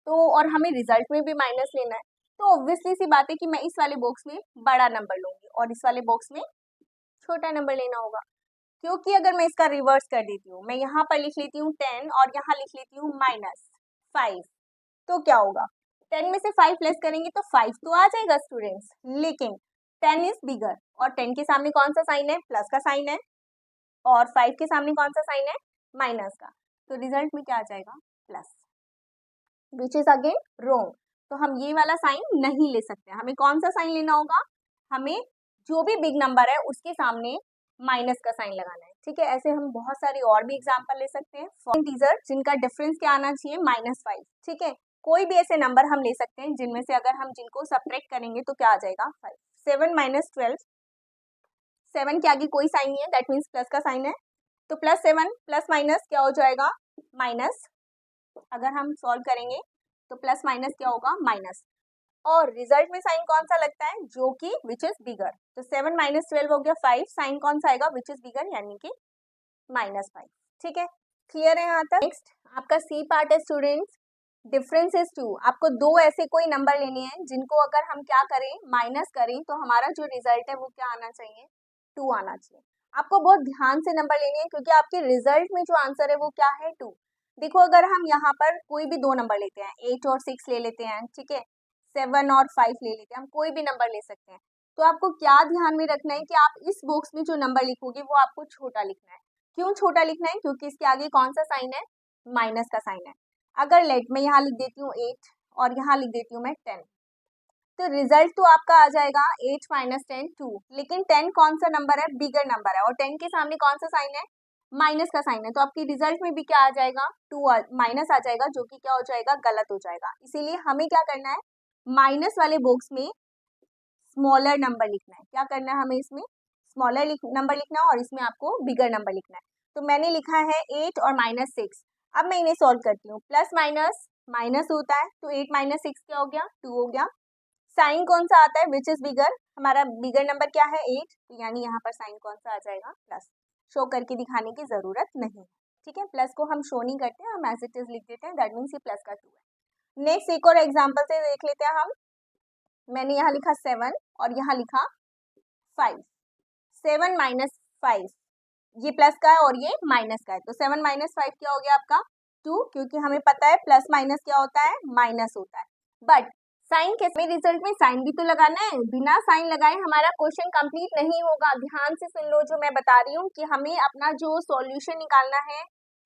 तो और हमें रिजल्ट में भी माइनस लेना है, तो ऑब्वियसली सी बात है कि मैं इस वाले बॉक्स में बड़ा नंबर लूंगी और इस वाले बॉक्स में छोटा नंबर लेना होगा। क्योंकि अगर मैं इसका रिवर्स कर देती हूँ, मैं यहाँ पर लिख लेती हूँ 10 और यहाँ लिख लेती हूँ -5, तो क्या होगा, 10 में से 5 लेस करेंगे तो 5 तो आ जाएगा स्टूडेंट्स, लेकिन 10 इज बिगर, और 10 के सामने कौन सा साइन है, प्लस का साइन है, और 5 के सामने कौन सा साइन है, माइनस का। तो रिजल्ट में क्या आ जाएगा, plus, which is again wrong. तो हम ये वाला साइन नहीं ले सकते। हमें कौन सा साइन लेना होगा, हमें जो भी बिग नंबर है उसके सामने माइनस का साइन लगाना है, ठीक है। ऐसे हम बहुत सारे और भी एग्जांपल ले सकते हैं। इंटीजर जिनका डिफरेंस क्या आना चाहिए, -5, ठीक है। कोई भी ऐसे नंबर हम ले सकते हैं जिनमें से अगर हम जिनको सब्ट्रैक्ट करेंगे तो क्या आ जाएगा, 5। 7 - 12, 7 के आगे कोई साइन नहीं है, दैट मीन्स प्लस का साइन है, तो +7 प्लस माइनस क्या हो जाएगा, माइनस। अगर हम सॉल्व करेंगे तो प्लस माइनस क्या होगा, माइनस। और रिजल्ट में साइन कौन सा लगता है, जो कि विच इज बिगर। तो 7 - 12 हो गया 5, साइन कौन सा आएगा, विच इज बिगर, यानी कि -5, ठीक है। क्लियर है यहाँ तक। नेक्स्ट आपका सी पार्ट है स्टूडेंट्स, डिफरेंस इज 2। आपको दो ऐसे कोई नंबर लेने हैं जिनको अगर हम क्या करें, माइनस करें, तो हमारा जो रिजल्ट है वो क्या आना चाहिए, 2 आना चाहिए। आपको बहुत ध्यान से नंबर लेने हैं क्योंकि आपके रिजल्ट में जो आंसर है वो क्या है, 2। देखो अगर हम यहाँ पर कोई भी दो नंबर लेते हैं, 8 और 6 ले लेते हैं, ठीक है, 7 और 5 ले लेते हैं, हम कोई भी नंबर ले सकते हैं। तो आपको क्या ध्यान में रखना है कि आप इस बॉक्स में जो नंबर लिखोगे वो आपको छोटा लिखना है। क्यों छोटा लिखना है, क्योंकि इसके आगे कौन सा साइन है, माइनस का साइन है। अगर लेट मैं यहाँ लिख देती हूँ 8 और यहाँ लिख देती हूँ मैं 10, तो रिजल्ट तो आपका आ जाएगा 8 - 10 2, लेकिन 10 कौन सा नंबर है, बिगर नंबर है, और 10 के सामने कौन सा साइन है, माइनस का साइन है। तो आपकी रिजल्ट में भी क्या आ जाएगा, 2 माइनस आ जाएगा, जो कि क्या हो जाएगा, गलत हो जाएगा। इसीलिए हमें क्या करना है, माइनस वाले बॉक्स में स्मॉलर नंबर लिखना है। क्या करना है हमें, इसमें स्मॉलर नंबर लिखना है और इसमें आपको बिगर नंबर लिखना है। तो मैंने लिखा है 8 और -6। अब मैं इन्हें सॉल्व करती हूँ, प्लस माइनस माइनस होता है, तो 8 - 6 क्या हो गया, 2 हो गया। साइन कौन सा आता है, विच इज बिगर, हमारा बिगर नंबर क्या है, 8, तो यानी यहाँ पर साइन कौन सा आ जाएगा, प्लस। शो करके दिखाने की जरूरत नहीं है, ठीक है। प्लस को हम शो नहीं करते, हम एज इट इज लिख देते हैं, दैट मीन्स ये प्लस का 2 है। नेक्स्ट एक और एग्जाम्पल से देख लेते हैं हम। मैंने यहाँ लिखा 7 और यहाँ लिखा 5। 7 - 5, ये प्लस का है और ये माइनस का है, तो 7 - 5 क्या हो गया आपका, 2, क्योंकि हमें पता है प्लस माइनस क्या होता है, माइनस होता है। बट साइन के रिजल्ट में साइन भी तो लगाना है, बिना साइन लगाए हमारा क्वेश्चन कंप्लीट नहीं होगा। ध्यान से सुन लो जो मैं बता रही हूँ कि हमें अपना जो सॉल्यूशन निकालना है,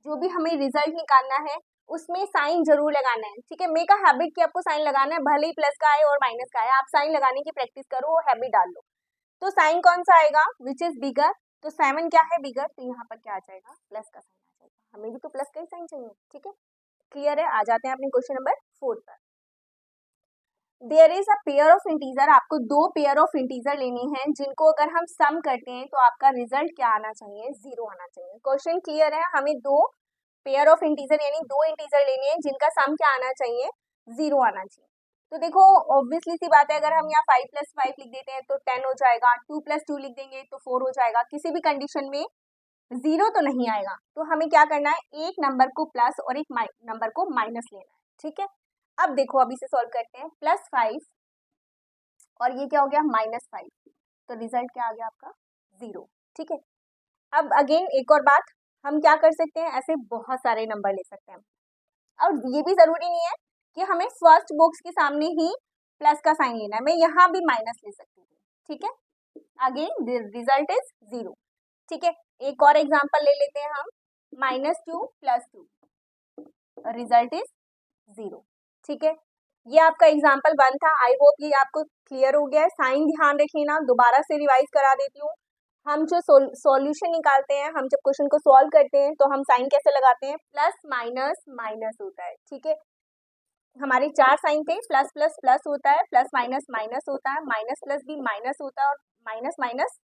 जो भी हमें रिजल्ट निकालना है, उसमें साइन जरूर लगाना है, ठीक है। मेक अ हैबिट कि आपको साइन लगाना है, भले ही प्लस का आए और माइनस का आए, आप साइन लगाने की प्रैक्टिस करो, वो हैबिट डाल लो। तो साइन कौन सा आएगा, विच इज बिगर, तो 7 क्या है, बिगर, तो यहाँ पर क्या आ जाएगा, प्लस का साइन आ जाएगा। हमें भी तो प्लस का ही साइन चाहिए, ठीक है। क्लियर है, आ जाते हैं अपने क्वेश्चन नंबर 4 पर। There is a pair of integer, आपको दो पेयर ऑफ इंटीजर लेने हैं जिनको अगर हम सम करते हैं तो आपका रिजल्ट क्या आना चाहिए, 0 आना चाहिए। क्वेश्चन क्लियर है, हमें दो पेयर ऑफ इंटीजर यानी दो इंटीजर लेने हैं जिनका सम क्या आना चाहिए, 0 आना चाहिए। तो देखो ऑब्वियसली सी बात है, अगर हम यहाँ 5 + 5 लिख देते हैं तो 10 हो जाएगा, 2 + 2 लिख देंगे तो 4 हो जाएगा, किसी भी कंडीशन में 0 तो नहीं आएगा। तो हमें क्या करना है, एक नंबर को प्लस और एक नंबर को माइनस लेना है, ठीक है। अब देखो अभी से सॉल्व करते हैं, +5 और ये क्या हो गया, -5, तो रिजल्ट क्या आ गया आपका, 0, ठीक है। अब अगेन एक और बात, हम क्या कर सकते हैं, ऐसे बहुत सारे नंबर ले सकते हैं, और ये भी जरूरी नहीं है कि हमें फर्स्ट बॉक्स के सामने ही प्लस का साइन लेना है, मैं यहाँ भी माइनस ले सकती हूँ, ठीक है। अगेन रिजल्ट इज 0, ठीक है। एक और एग्जांपल ले लेते हैं हम, -2 + 2, रिजल्ट इज 0, ठीक है। ये आपका एग्जांपल 1 था, आई होप ये आपको क्लियर हो गया है। साइन ध्यान रख लेना, दोबारा से रिवाइज करा देती हूँ। हम जो सॉल्यूशन निकालते हैं, हम जब क्वेश्चन को सॉल्व करते हैं तो हम साइन कैसे लगाते हैं, प्लस माइनस माइनस होता है, ठीक है। हमारे 4 साइन थे, प्लस प्लस प्लस होता है, प्लस माइनस माइनस होता है, माइनस प्लस भी माइनस होता है, और माइनस माइनस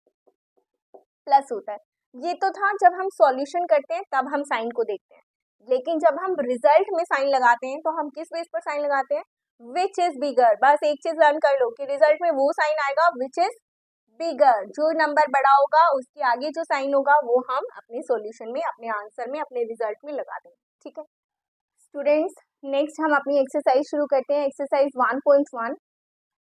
प्लस होता है। ये तो था जब हम सॉल्यूशन करते हैं तब हम साइन को देखते हैं, लेकिन जब हम रिजल्ट में साइन लगाते हैं तो हम किस बेस पर साइन लगाते हैं, विच इज बिगर। बस एक चीज लर्न कर लो कि रिजल्ट में वो साइन आएगा विच इज बिगर, जो नंबर बड़ा होगा उसके आगे जो साइन होगा वो हम अपने सॉल्यूशन में, अपने आंसर में, अपने रिजल्ट में लगा देंगे, ठीक है स्टूडेंट्स। नेक्स्ट हम अपनी एक्सरसाइज शुरू करते हैं, एक्सरसाइज 1.1।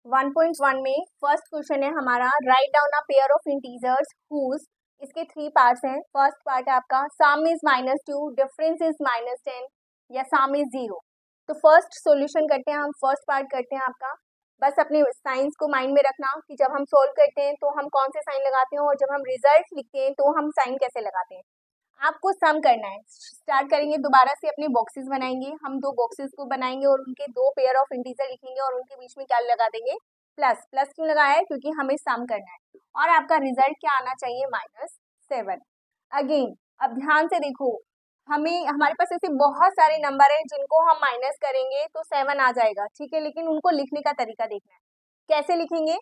1.1 में फर्स्ट क्वेश्चन है हमारा, write down a pair of integers whose, इसके 3 पार्ट्स हैं। फर्स्ट पार्ट है आपका सम इज -2, डिफरेंस इज -10 या सम इज 0। तो फर्स्ट सॉल्यूशन करते हैं हम, फर्स्ट पार्ट करते हैं आपका। बस अपने साइंस को माइंड में रखना कि जब हम सोल्व करते हैं तो हम कौन से साइन लगाते हैं और जब हम रिजल्ट लिखते हैं तो हम साइन कैसे लगाते हैं। आपको सम करना है। स्टार्ट करेंगे दोबारा से, अपने बॉक्सेस बनाएंगे, हम 2 बॉक्सेस को बनाएंगे और उनके 2 पेयर ऑफ इंटीजर लिखेंगे और उनके बीच में क्या लगा देंगे, प्लस। प्लस क्यों लगाया है, क्योंकि हमें सम करना है और आपका रिजल्ट क्या आना चाहिए, -7। अगेन अब ध्यान से देखो, हमें हमारे पास ऐसे बहुत सारे नंबर हैं जिनको हम माइनस करेंगे तो 7 आ जाएगा, ठीक है, लेकिन उनको लिखने का तरीका देखना है। कैसे लिखेंगे,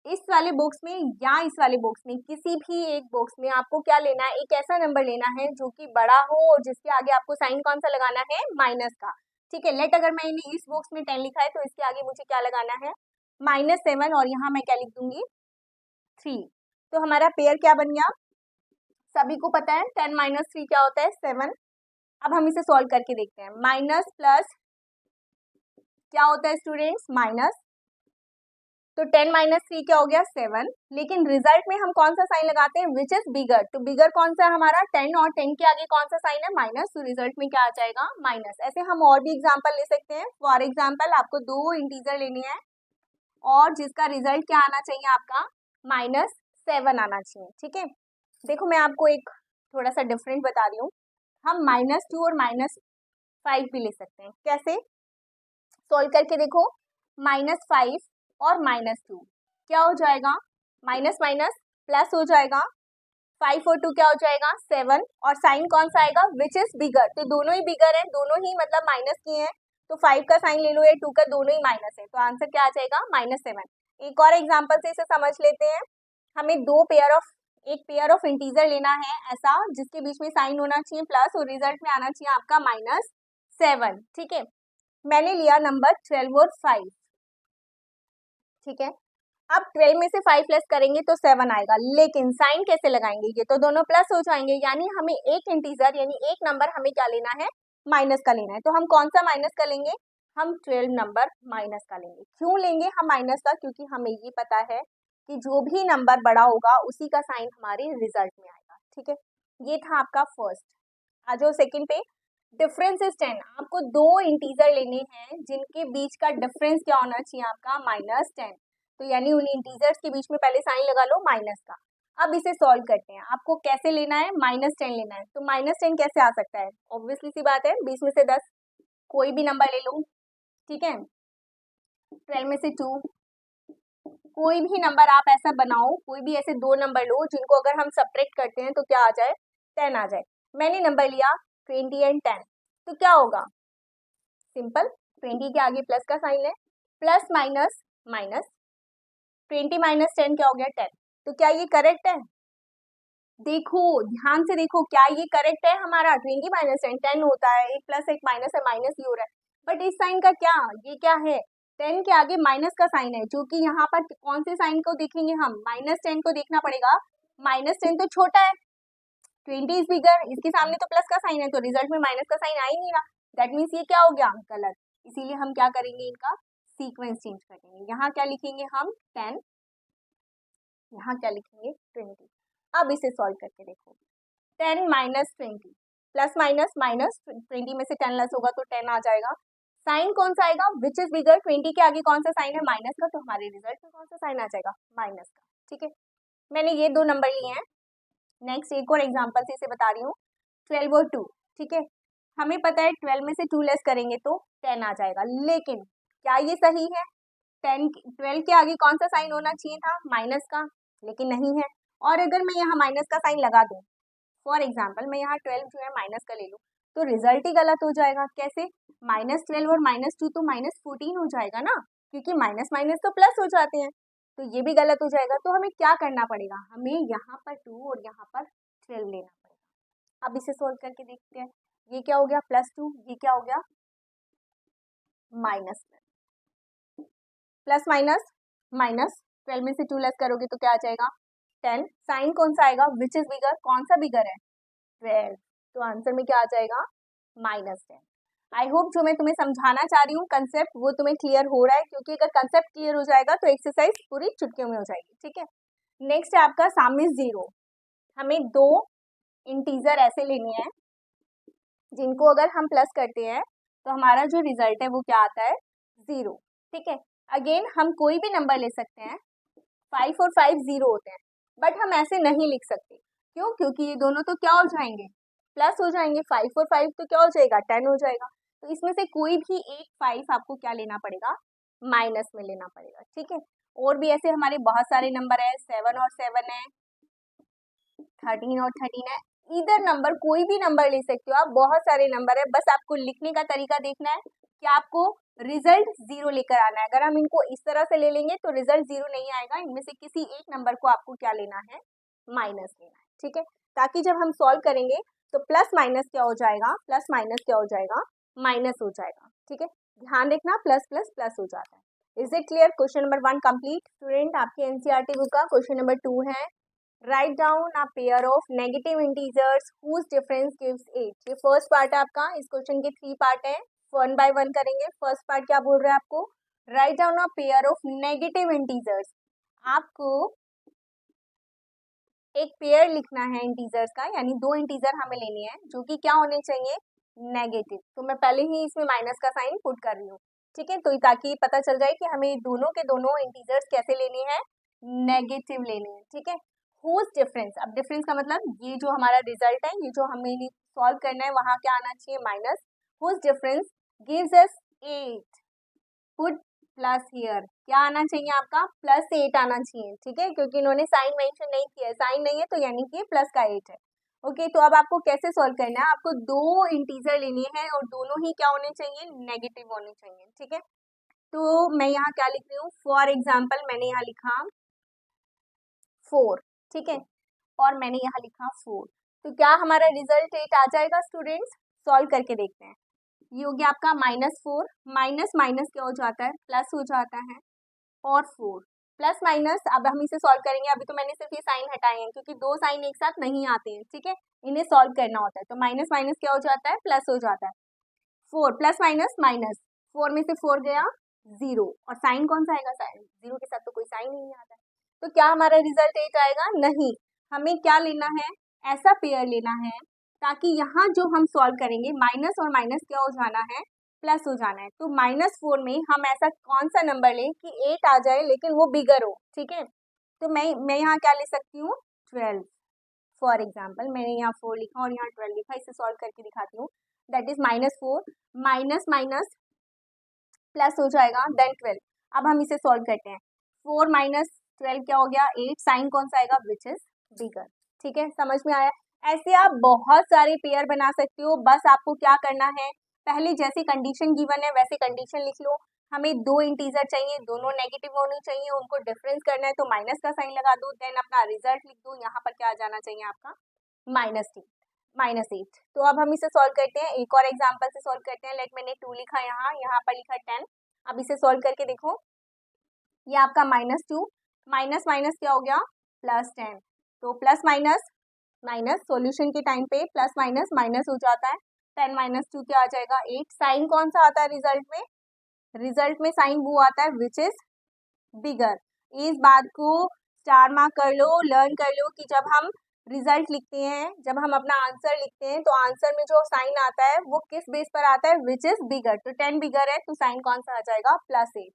इस वाले बॉक्स में या इस वाले बॉक्स में, किसी भी एक बॉक्स में आपको क्या लेना है, एक ऐसा नंबर लेना है जो कि बड़ा हो और जिसके आगे आपको साइन कौन सा लगाना है, माइनस का, ठीक है। लेट अगर मैंने इस बॉक्स में 10 लिखा है तो इसके आगे मुझे क्या लगाना है, -7 और यहाँ मैं क्या लिख दूंगी, 3। तो हमारा पेयर क्या बन गया, सभी को पता है 10 - 3 क्या होता है, 7। अब हम इसे सॉल्व करके देखते हैं। माइनस प्लस क्या होता है स्टूडेंट्स, माइनस, तो 10 - 3 क्या हो गया, 7। लेकिन रिजल्ट में हम कौन सा साइन लगाते हैं, विच इज बिगर, तो बिगर कौन सा है हमारा 10 और 10 के आगे कौन सा साइन है, माइनस, तो रिजल्ट में क्या आ जाएगा, माइनस। ऐसे हम और भी एग्जांपल ले सकते हैं। फॉर एग्जांपल आपको 2 इंटीजर लेने हैं और जिसका रिजल्ट क्या आना चाहिए आपका, -7 आना चाहिए, ठीक है। देखो मैं आपको एक थोड़ा सा डिफरेंट बता रही हूँ, हम -2 और -5 भी ले सकते हैं। कैसे, सोल्व करके देखो, -5 और -2 क्या हो जाएगा, माइनस माइनस प्लस हो जाएगा, 5 और 2 क्या हो जाएगा, 7, और साइन कौन सा आएगा, विच इज बिगर, तो दोनों ही बिगर है, दोनों ही मतलब माइनस की हैं, तो 5 का साइन ले लो या 2 का, दोनों ही माइनस है, तो आंसर क्या आ जाएगा, -7। एक और एग्जाम्पल से इसे समझ लेते हैं। हमें एक पेयर ऑफ इंटीजर लेना है ऐसा जिसके बीच में साइन होना चाहिए प्लस और रिजल्ट में आना चाहिए आपका -7, ठीक है। मैंने लिया नंबर 12 और 5, ठीक है। अब 12 में से 5 प्लस करेंगे तो 7 आएगा, लेकिन साइन कैसे लगाएंगे, ये तो दोनों प्लस हो जाएंगे, यानी हमें एक इंटीजर यानी एक नंबर हमें क्या लेना है, माइनस का लेना है। तो हम कौन सा माइनस का लेंगे, हम 12 नंबर माइनस का लेंगे। क्यों लेंगे हम माइनस का, क्योंकि हमें ये पता है कि जो भी नंबर बड़ा होगा उसी का साइन हमारे रिजल्ट में आएगा, ठीक है। ये था आपका फर्स्ट। आ जाओ सेकेंड पे, डिफरेंस इज 10। आपको 2 इंटीजर लेने हैं जिनके बीच का डिफरेंस क्या होना चाहिए आपका, -10, तो यानी उन इंटीजर्स के बीच में पहले साइन लगा लो माइनस का। अब इसे सॉल्व करते हैं, आपको कैसे लेना है, -10 लेना है, तो -10 कैसे आ सकता है, ऑब्वियसली सी बात है, 20 में से 10, कोई भी नंबर ले लो, ठीक है, 12 में से 2, कोई भी नंबर आप ऐसा बनाओ, कोई भी ऐसे 2 नंबर लो जिनको अगर हम सब्ट्रैक्ट करते हैं तो क्या आ जाए, 10 आ जाए। मैंने नंबर लिया 20 एंड 10, तो क्या होगा, सिंपल, 20 के आगे प्लस का साइन है, प्लस माइनस माइनस, 20 - 10 क्या हो गया, 10। तो क्या ये करेक्ट है, देखो ध्यान से देखो, क्या ये करेक्ट है हमारा, 20 - 10 10 होता है, एक प्लस एक माइनस है, माइनस ही हो रहा है, बट इस साइन का क्या, ये क्या है, 10 के आगे माइनस का साइन है, जो कि यहाँ पर कौन से साइन को देखेंगे हम, -10 को देखना पड़ेगा, -10 तो छोटा है, 20 इज बिगर, इसके सामने तो प्लस का साइन है, तो रिजल्ट में माइनस का साइन आ ही नहीं रहा, दैट मीन्स ये क्या हो गया, गलत। इसीलिए हम क्या करेंगे, इनका सीक्वेंस चेंज करेंगे, यहाँ क्या लिखेंगे हम 10, यहाँ क्या लिखेंगे 20। अब इसे सॉल्व करके देखो, 10 - 20, प्लस माइनस माइनस, 20 में से 10 लेस होगा तो 10 आ जाएगा, साइन कौन सा आएगा, विच इज बिगर, 20 के आगे कौन सा साइन है, माइनस का, तो हमारे रिजल्ट में कौन सा साइन आ जाएगा, माइनस का, ठीक है। मैंने ये 2 नंबर लिए हैं। नेक्स्ट एक और एग्जांपल से इसे बता रही हूँ, 12 और 2, ठीक है। हमें पता है 12 में से 2 लेस करेंगे तो 10 आ जाएगा, लेकिन क्या ये सही है, 12 के आगे कौन सा साइन होना चाहिए था, माइनस का, लेकिन नहीं है। और अगर मैं यहाँ माइनस का साइन लगा दूँ, फॉर एग्जाम्पल मैं यहाँ 12 जो है माइनस का ले लूँ, तो रिजल्ट ही गलत हो जाएगा। कैसे, -12 और -2 तो -14 हो जाएगा ना, क्योंकि माइनस माइनस तो प्लस हो जाते हैं, तो ये भी गलत हो जाएगा। तो हमें क्या करना पड़ेगा, हमें यहाँ पर 2 और यहाँ पर 12 लेना पड़ेगा। अब इसे सोल्व करके देखते हैं, ये क्या हो गया, +2, ये क्या हो गया, -12, प्लस माइनस माइनस, 12 में से 2 लेस करोगे तो क्या आ जाएगा 10, साइन कौन सा आएगा, विच इज बिगर, कौन सा बिगर है 12, तो आंसर में क्या आ जाएगा -10। आई होप जो मैं तुम्हें समझाना चाह रही हूँ कंसेप्ट वो तुम्हें क्लियर हो रहा है, क्योंकि अगर कंसेप्ट क्लियर हो जाएगा तो एक्सरसाइज पूरी चुटकियों में हो जाएगी, ठीक है। नेक्स्ट है आपका सामने 0। हमें 2 इंटीजर ऐसे लेने हैं जिनको अगर हम प्लस करते हैं तो हमारा जो रिजल्ट है वो क्या आता है 0, ठीक है। अगेन हम कोई भी नंबर ले सकते हैं, 5 और 5 0 होते हैं, बट हम ऐसे नहीं लिख सकते, क्यों? क्योंकि ये दोनों तो क्या हो जाएंगे, प्लस हो जाएंगे। 5 और 5 तो क्या हो जाएगा, 10 हो जाएगा। तो इसमें से कोई भी एक 5 आपको क्या लेना पड़ेगा, माइनस में लेना पड़ेगा, ठीक है। और भी ऐसे हमारे बहुत सारे नंबर है, 7 और 7 है, 13 और 13 है। इधर नंबर कोई भी नंबर ले सकते हो आप, बहुत सारे नंबर है, बस आपको लिखने का तरीका देखना है कि आपको रिजल्ट 0 लेकर आना है। अगर हम इनको इस तरह से ले लेंगे तो रिजल्ट 0 नहीं आएगा, इनमें से किसी एक नंबर को आपको क्या लेना है, माइनस लेना है, ठीक है। ताकि जब हम सॉल्व करेंगे तो प्लस माइनस क्या हो जाएगा, प्लस माइनस क्या हो जाएगा, माइनस हो जाएगा, ठीक है। ध्यान रखना, प्लस प्लस प्लस हो जाता है। Is it clear? Question number 1 complete. Student, आपके एनसीईआरटी बुक का क्वेश्चन नंबर 2 है, write down a pair of negative integers whose difference gives 8। ये फर्स्ट पार्ट है आपका, इस क्वेश्चन के 3 पार्ट है, 1 बाय 1 करेंगे। फर्स्ट पार्ट क्या बोल रहा है आपको, right down a pair of negative integers. आपको एक पेयर लिखना है इंटीजर्स का, यानी 2 इंटीजर हमें लेने हैं जो कि क्या होने चाहिए, नेगेटिव। तो मैं पहले ही इसमें माइनस का साइन पुट कर रही हूँ, ठीक है, तो ताकि पता चल जाए कि हमें दोनों के दोनों इंटीजर्स कैसे लेने हैं, नेगेटिव लेने हैं, ठीक है। हुज डिफरेंस, अब डिफरेंस का मतलब ये जो हमारा रिजल्ट है, ये जो हमें सॉल्व करना है, वहां क्या आना चाहिए, minus. Whose difference gives us 8, put plus here, क्या आना चाहिए आपका, +8 आना चाहिए, ठीक है, क्योंकि इन्होंने साइन मेंशन नहीं किया है, साइन नहीं है तो यानी कि प्लस का 8 है। ओके, तो अब आपको कैसे सॉल्व करना है, आपको 2 इंटीजर लेने हैं और दोनों ही क्या होने चाहिए, नेगेटिव होने चाहिए, ठीक है। तो मैं यहाँ क्या लिख रही हूँ, फॉर एग्जाम्पल मैंने यहाँ लिखा 4, ठीक है, और मैंने यहाँ लिखा 4, तो क्या हमारा रिजल्ट 8 आ जाएगा स्टूडेंट्स? सॉल्व करके देखते हैं। ये हो गया आपका -4, माइनस माइनस क्या हो जाता है, प्लस हो जाता है, और 4 प्लस माइनस। अब हम इसे सॉल्व करेंगे, अभी तो मैंने सिर्फ ये साइन हटाए हैं क्योंकि 2 साइन एक साथ नहीं आते हैं, ठीक है, इन्हें सॉल्व करना होता है। तो माइनस माइनस क्या हो जाता है, प्लस हो जाता है। 4 प्लस माइनस माइनस, 4 में से 4 गया 0, और साइन कौन सा आएगा, साइन 0 के साथ तो कोई साइन नहीं आता है। तो क्या हमारा रिजल्ट 8 आएगा, नहीं। हमें क्या लेना है, ऐसा पेयर लेना है ताकि यहाँ जो हम सॉल्व करेंगे माइनस और माइनस क्या हो जाना है, प्लस हो जाना है। तो -4 में हम ऐसा कौन सा नंबर लें कि 8 आ जाए लेकिन वो बिगर हो, ठीक है। तो मैं यहाँ क्या ले सकती हूँ, 12। फॉर एग्जाम्पल मैंने यहाँ 4 लिखा और यहाँ 12 लिखा, इसे सॉल्व करके दिखाती हूँ। That is -4 minus minus plus हो जाएगा, देन 12। अब हम इसे सॉल्व करते हैं, 4 माइनस 12 क्या हो गया, 8, साइन कौन सा आएगा, विच इज बिगर, ठीक है, समझ में आया। ऐसे आप बहुत सारे पेयर बना सकते हो, बस आपको क्या करना है, पहले जैसे कंडीशन गिवन है वैसे कंडीशन लिख लो। हमें 2 इंटीजर चाहिए, दोनों नेगेटिव होने चाहिए, उनको डिफरेंस करना है तो माइनस का साइन लगा दो, देन अपना रिजल्ट लिख दो, यहाँ पर क्या आ जाना चाहिए आपका, -8। तो अब हम इसे सॉल्व करते हैं, एक और एग्जांपल से सॉल्व करते हैं। लेट मैंने 2 लिखा यहाँ पर लिखा 10। अब इसे सॉल्व करके देखो, ये आपका -2 माइनस माइनस क्या हो गया, +10। तो प्लस माइनस माइनस, सॉल्यूशन के टाइम पे प्लस माइनस माइनस हो जाता है, 10 माइनस 2 क्या आ जाएगा, 8। साइन कौन सा आता है रिजल्ट में, रिजल्ट में साइन वो आता है विच इज बिगर। इस बात को स्टार मार्क कर लो, लर्न कर लो कि जब हम रिजल्ट लिखते हैं, जब हम अपना आंसर लिखते हैं तो आंसर में जो साइन आता है वो किस बेस पर आता है, विच इज बिगर। तो 10 बिगर है तो साइन कौन सा आ जाएगा, +8।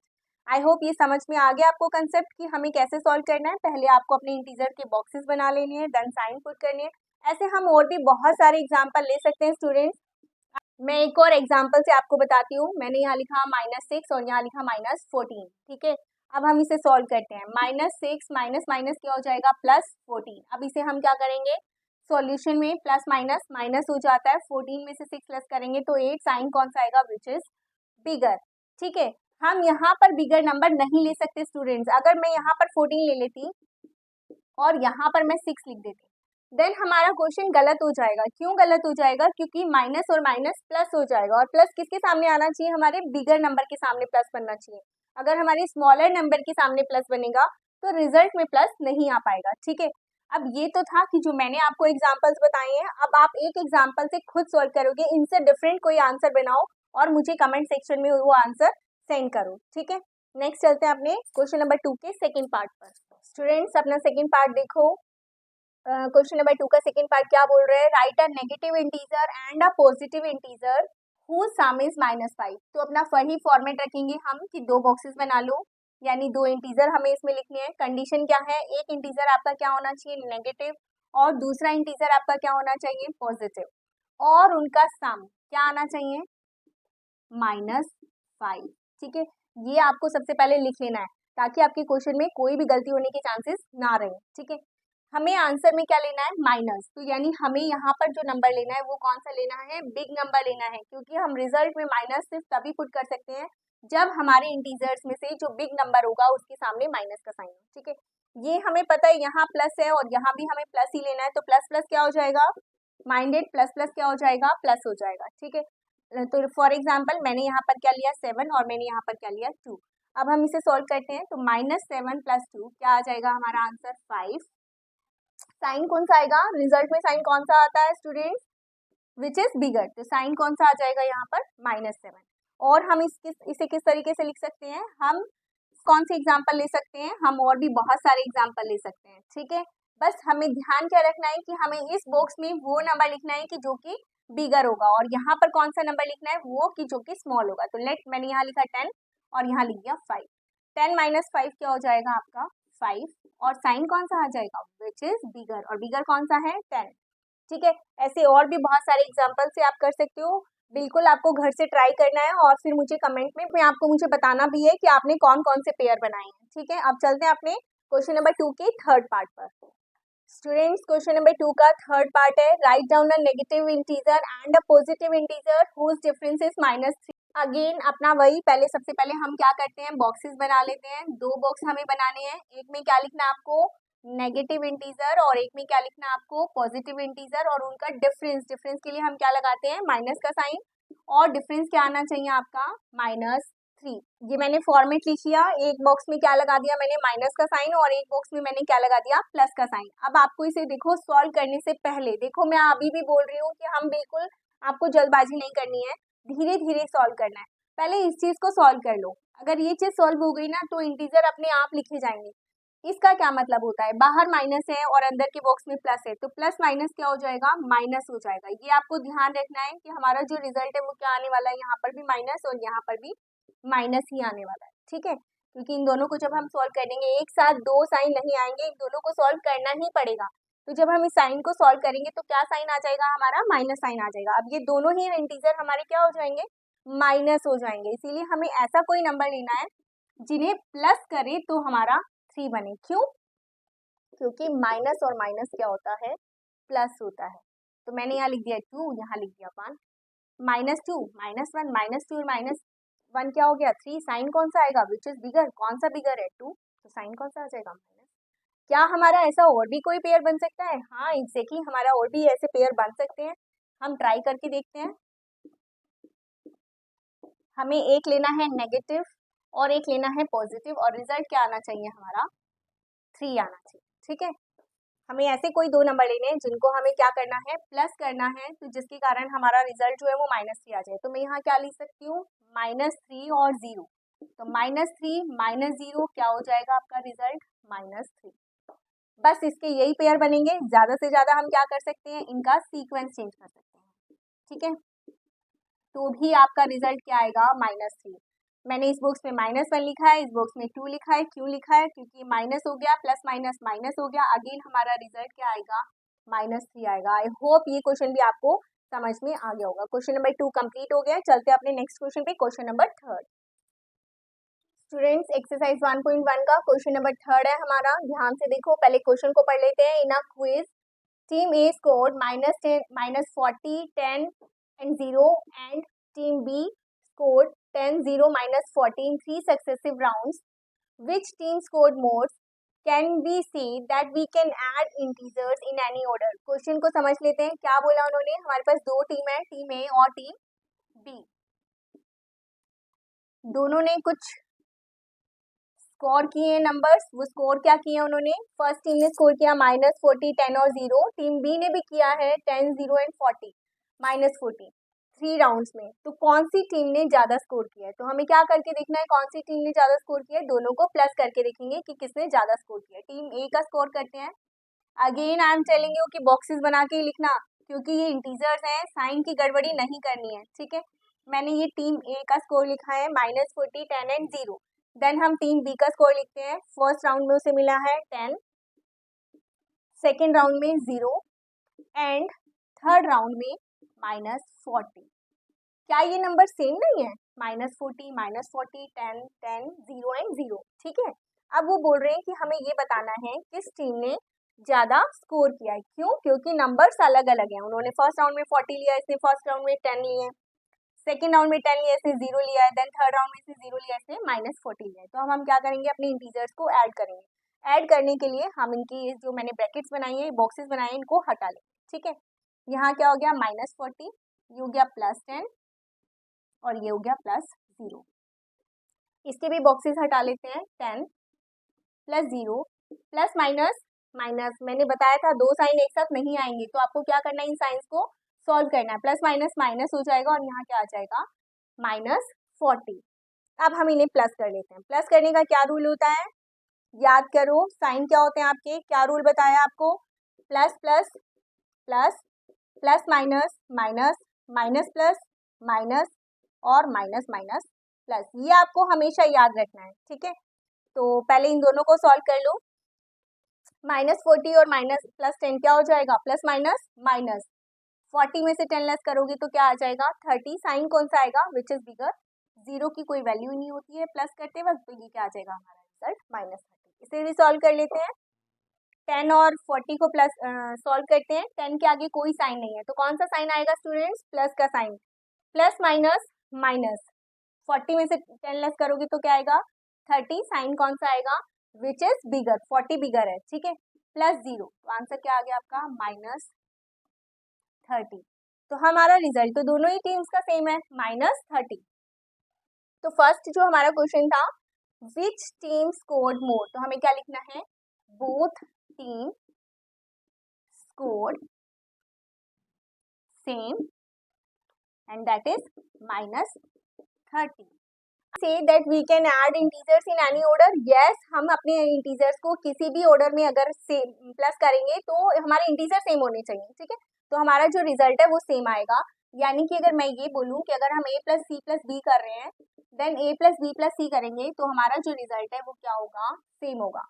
आई होप ये समझ में आ गया आपको कंसेप्ट कि हमें कैसे सॉल्व करना है। पहले आपको अपने इंटीजर के बॉक्सेस बना लेने हैं, देन साइन पुट करनी है। ऐसे हम और भी बहुत सारे एग्जाम्पल ले सकते हैं स्टूडेंट्स। मैं एक और एग्जाम्पल से आपको बताती हूँ। मैंने यहाँ लिखा -6 और यहाँ लिखा -14, ठीक है। अब हम इसे सॉल्व करते हैं, -6 माइनस माइनस क्या हो जाएगा, +14। अब इसे हम क्या करेंगे, सॉल्यूशन में प्लस माइनस माइनस हो जाता है, 14 में से 6 प्लस करेंगे तो 8, साइन कौन सा आएगा, विच इज बिगर, ठीक है। हम यहाँ पर बिगर नंबर नहीं ले सकते स्टूडेंट्स। अगर मैं यहाँ पर 14 ले लेती और यहाँ पर मैं 6 लिख देती, देन हमारा क्वेश्चन गलत हो जाएगा। क्यों गलत हो जाएगा, क्योंकि माइनस और माइनस प्लस हो जाएगा, और प्लस किसके सामने आना चाहिए, हमारे बिगर नंबर के सामने प्लस बनना चाहिए। अगर हमारे स्मॉलर नंबर के सामने प्लस बनेगा तो रिजल्ट में प्लस नहीं आ पाएगा, ठीक है। अब ये तो था कि जो मैंने आपको एग्जाम्पल्स बताए हैं, अब आप एक एग्जाम्पल से खुद सॉल्व करोगे, इनसे डिफरेंट कोई आंसर बनाओ और मुझे कमेंट सेक्शन में वो आंसर सेंड करो, ठीक है। नेक्स्ट चलते हैं अपने क्वेश्चन नंबर 2 के सेकेंड पार्ट पर। स्टूडेंट्स अपना सेकेंड पार्ट देखो। क्वेश्चन नंबर 2 का सेकंड पार्ट क्या बोल रहे हैं, right a negative integer and a positive integer whose sum is -5। तो अपना वही फॉर्मेट रखेंगे हम कि 2 बॉक्सेस बना लो, यानी 2 इंटीजर हमें इसमें लिखने हैं। कंडीशन क्या है, एक इंटीजर आपका क्या होना चाहिए, नेगेटिव, और दूसरा इंटीजर आपका क्या होना चाहिए, पॉजिटिव, और उनका सम क्या आना चाहिए, -5। ठीक है, ये आपको सबसे पहले लिख लेना है ताकि आपके क्वेश्चन में कोई भी गलती होने के चांसेस ना रहे। ठीक है, हमें आंसर में क्या लेना है, माइनस, तो यानी हमें यहाँ पर जो नंबर लेना है वो कौन सा लेना है, बिग नंबर लेना है, क्योंकि हम रिजल्ट में माइनस सिर्फ तभी पुट कर सकते हैं जब हमारे इंटीजर्स में से जो बिग नंबर होगा उसके सामने माइनस का साइन हो। ठीक है, ये हमें पता है यहाँ प्लस है और यहाँ भी हमें प्लस ही लेना है, तो प्लस प्लस क्या हो जाएगा, माइंडेड, प्लस प्लस क्या हो जाएगा, प्लस हो जाएगा। ठीक है, तो फॉर एग्जाम्पल मैंने यहाँ पर क्या लिया 7 और मैंने यहाँ पर क्या लिया 2। अब हम इसे सॉल्व करते हैं, तो -7 + 2 क्या आ जाएगा हमारा आंसर 5। साइन कौन सा आएगा, रिजल्ट में साइन कौन सा आता है स्टूडेंट्स, विच इज बिगर, तो साइन कौन सा आ जाएगा यहाँ पर -7। और हम इसे किस तरीके से लिख सकते हैं, हम कौन सी एग्जाम्पल ले सकते हैं, हम और भी बहुत सारे एग्जाम्पल ले सकते हैं। ठीक है, बस हमें ध्यान क्या रखना है कि हमें इस बॉक्स में वो नंबर लिखना है कि जो कि बिगर होगा, और यहाँ पर कौन सा नंबर लिखना है, वो कि जो कि स्मॉल होगा। तो लेट, मैंने यहाँ लिखा 10 और यहाँ लिख दिया 5। 10 - 5 क्या हो जाएगा आपका 5, और साइन कौन सा आ जाएगा, विच इज बिगर, और बिगर कौन सा है 10। ठीक है, ऐसे और भी बहुत सारे एग्जाम्पल से आप कर सकते हो। बिल्कुल आपको घर से ट्राई करना है और फिर मुझे कमेंट में आपको मुझे बताना भी है कि आपने कौन कौन से पेयर बनाए हैं। ठीक है, अब चलते हैं अपने क्वेश्चन नंबर 2 के थर्ड पार्ट पर। स्टूडेंट्स, क्वेश्चन नंबर 2 का थर्ड पार्ट है, write down a negative integer and a positive integer whose difference is -3। Again अपना वही, पहले सबसे पहले हम क्या करते हैं, बॉक्सेस बना लेते हैं। 2 बॉक्स हमें बनाने हैं, एक में क्या लिखना है आपको, नेगेटिव इंटीजर, और एक में क्या लिखना है आपको, पॉजिटिव इंटीजर, और उनका डिफरेंस, डिफरेंस के लिए हम क्या लगाते हैं, माइनस का साइन, और डिफरेंस क्या आना चाहिए आपका -3। ये मैंने फॉर्मेट लिख लिया, एक बॉक्स में क्या लगा दिया मैंने, माइनस का साइन, और एक बॉक्स में मैंने क्या लगा दिया, प्लस का साइन। अब आपको इसे देखो सॉल्व करने से पहले, देखो मैं अभी भी बोल रही हूँ कि हम बिल्कुल, आपको जल्दबाजी नहीं करनी है, धीरे धीरे सॉल्व करना है। पहले इस चीज को सॉल्व कर लो, अगर ये चीज सॉल्व हो गई ना तो इंटीजर अपने आप लिखे जाएंगे। इसका क्या मतलब होता है, बाहर माइनस है और अंदर के बॉक्स में प्लस है, तो प्लस माइनस क्या हो जाएगा, माइनस हो जाएगा। ये आपको ध्यान रखना है कि हमारा जो रिजल्ट है वो क्या आने वाला है, यहाँ पर भी माइनस और यहाँ पर भी माइनस ही आने वाला है। ठीक है, क्योंकि इन दोनों को जब हम सॉल्व करेंगे, एक साथ 2 साइन नहीं आएंगे, इन दोनों को सॉल्व करना ही पड़ेगा। तो जब हम इस साइन को सॉल्व करेंगे तो क्या साइन आ जाएगा हमारा, माइनस साइन आ जाएगा। अब ये दोनों ही इंटीजर हमारे क्या हो जाएंगे, माइनस हो जाएंगे। इसीलिए हमें ऐसा कोई नंबर लेना है जिन्हें प्लस करे तो हमारा 3 बने। क्यों, क्योंकि माइनस और माइनस क्या होता है, प्लस होता है। तो मैंने यहाँ लिख दिया 2, यहाँ लिख दिया 1, -2 -1 -2 और -1 क्या हो गया 3। साइन कौन सा आएगा, विच इज बिगर, कौन सा बिगर है 2, तो साइन कौन सा आ जाएगा माइनस। क्या हमारा ऐसा और भी कोई पेयर बन सकता है, हाँ एग्जैक्टली, हमारा और भी ऐसे पेयर बन सकते हैं। हम ट्राई करके देखते हैं। हमें एक लेना है नेगेटिव और एक लेना है पॉजिटिव, और रिजल्ट क्या आना चाहिए हमारा 3 आना चाहिए। ठीक है, हमें ऐसे कोई 2 नंबर लेने हैं जिनको हमें क्या करना है, प्लस करना है, तो जिसके कारण हमारा रिजल्ट जो है वो -3 आ जाए। तो मैं यहाँ क्या लिख सकती हूँ, -3 और 0, तो -3 - 0 क्या हो जाएगा आपका रिजल्ट, -3। बस इसके यही पेयर बनेंगे, ज्यादा से ज्यादा हम क्या कर सकते हैं, इनका सीक्वेंस चेंज कर सकते हैं। ठीक है, तो भी आपका रिजल्ट क्या आएगा, -3। मैंने इस बॉक्स में -1 लिखा है, इस बॉक्स में 2 लिखा है, क्यों लिखा है, क्योंकि माइनस हो गया, प्लस माइनस माइनस हो गया, अगेन हमारा रिजल्ट क्या आएगा, -3 आएगा। आई होप ये क्वेश्चन भी आपको समझ में आ गया होगा। क्वेश्चन नंबर 2 कंप्लीट हो गया। चलते हैं अपने नेक्स्ट क्वेश्चन पे, क्वेश्चन नंबर 3। स्टूडेंट्स, एक्सरसाइज 1.1 का क्वेश्चन नंबर 3 है हमारा। ध्यान से देखो, पहले क्वेश्चन को पढ़ लेते हैं। In a quiz, team A scored -40, 10 and 0, and team B scored 10, 0, -40 in 3 successive rounds. Which team scored more? Can we say that we can add integers in any order? Question को समझ लेते हैं, क्या बोला उन्होंने, हमारे पास 2 टीम है, team ए और टीम बी। दोनों ने कुछ स्कोर किए नंबर्स, वो स्कोर क्या किए उन्होंने, फर्स्ट टीम ने स्कोर किया -40, 10 और 0, टीम बी ने भी किया है 10, 0 एंड 40, -40, 3 राउंड्स में। तो कौन सी टीम ने ज्यादा स्कोर किया है, तो हमें क्या करके देखना है, कौन सी टीम ने ज्यादा स्कोर किया है, दोनों को प्लस करके देखेंगे कि किसने ज्यादा स्कोर किया है। टीम ए का स्कोर करते हैं। Again I am telling you कि बॉक्सेस बना के ही लिखना, क्योंकि ये इंटीजर्स हैं, साइन की गड़बड़ी नहीं करनी है। ठीक है, मैंने ये टीम ए का स्कोर लिखा है -40, 10 एंड 0। देन हम टीम बी का स्कोर लिखते हैं। फर्स्ट राउंड में उसे मिला है 10, सेकेंड राउंड में 0 एंड थर्ड राउंड में -40। क्या ये नंबर सेम नहीं है? -40, -40, 10, 10, 0 एंड 0, ठीक है। अब वो बोल रहे हैं कि हमें ये बताना है किस टीम ने ज़्यादा स्कोर किया है। क्यों? क्योंकि नंबर्स अलग अलग हैं। उन्होंने फर्स्ट राउंड में 40 लिया, इसने फर्स्ट राउंड में 10 लिए, सेकेंड राउंड में 10 लिया, इसने 0 लिया है, देन थर्ड राउंड में इसने 0 लिया, इसने -40 लिया है। तो हम क्या करेंगे? अपने इंटीजर्स को ऐड करेंगे। ऐड करने के लिए हम इनकी जो मैंने ब्रैकेट्स बनाई है, बॉक्सेस बनाए हैं, इनको हटा लेंगे, ठीक है। यहाँ क्या हो गया? -40, ये हो गया +10 और ये हो गया +0। इसके भी बॉक्सेस हटा लेते हैं। 10 + 0 प्लस माइनस माइनस, मैंने बताया था दो साइन एक साथ नहीं आएंगे, तो आपको क्या करना है? इन साइंस को सॉल्व करना है। प्लस माइनस माइनस हो जाएगा और यहाँ क्या आ जाएगा? -40। अब हम इन्हें प्लस कर लेते हैं। प्लस करने का क्या रूल होता है? याद करो, साइन क्या होते हैं आपके? क्या रूल बताया आपको? Plus plus plus, plus minus minus, minus plus minus और माइनस माइनस प्लस। ये आपको हमेशा याद रखना है, ठीक है। तो पहले इन दोनों को सॉल्व कर लो। -40 और +10 क्या हो जाएगा? Plus minus minus. 40 में से 10 लेस करोगे तो क्या आ जाएगा? 30। साइन कौन सा आएगा? Which is bigger. 0 की कोई वैल्यू नहीं होती है प्लस करते वक्त, तो ये क्या आ जाएगा हमारा रिजल्ट? -30। इसे भी सॉल्व कर लेते हैं। 10 और 40 को प्लस सॉल्व करते हैं। 10 के आगे कोई साइन नहीं है, तो कौन सा साइन आएगा स्टूडेंट्स? प्लस का साइन। प्लस माइनस माइनस, 40 में से 10 लेस करोगे तो क्या आएगा? 30। साइन कौन सा आएगा? विच इज बिगर, 40 बिगर है, ठीक है। +0, तो आंसर क्या आ गया आपका? -30। तो हमारा रिजल्ट तो दोनों ही टीम्स का सेम है, -30। तो फर्स्ट जो हमारा क्वेश्चन था, विच टीम स्कोर्ड मोर, तो हमें क्या लिखना है? Both team scored same and that is -30। say that we can add integers in any order? yes, हम अपने इंटीजर्स को किसी भी ऑर्डर में अगर सेम प्लस करेंगे तो हमारे इंटीजर सेम होने चाहिए, ठीक है। तो हमारा जो रिजल्ट है वो सेम आएगा। यानी कि अगर मैं ये बोलूँ कि अगर हम a + c + b कर रहे हैं, देन a + b + c करेंगे, तो हमारा जो रिजल्ट है वो क्या होगा? सेम होगा।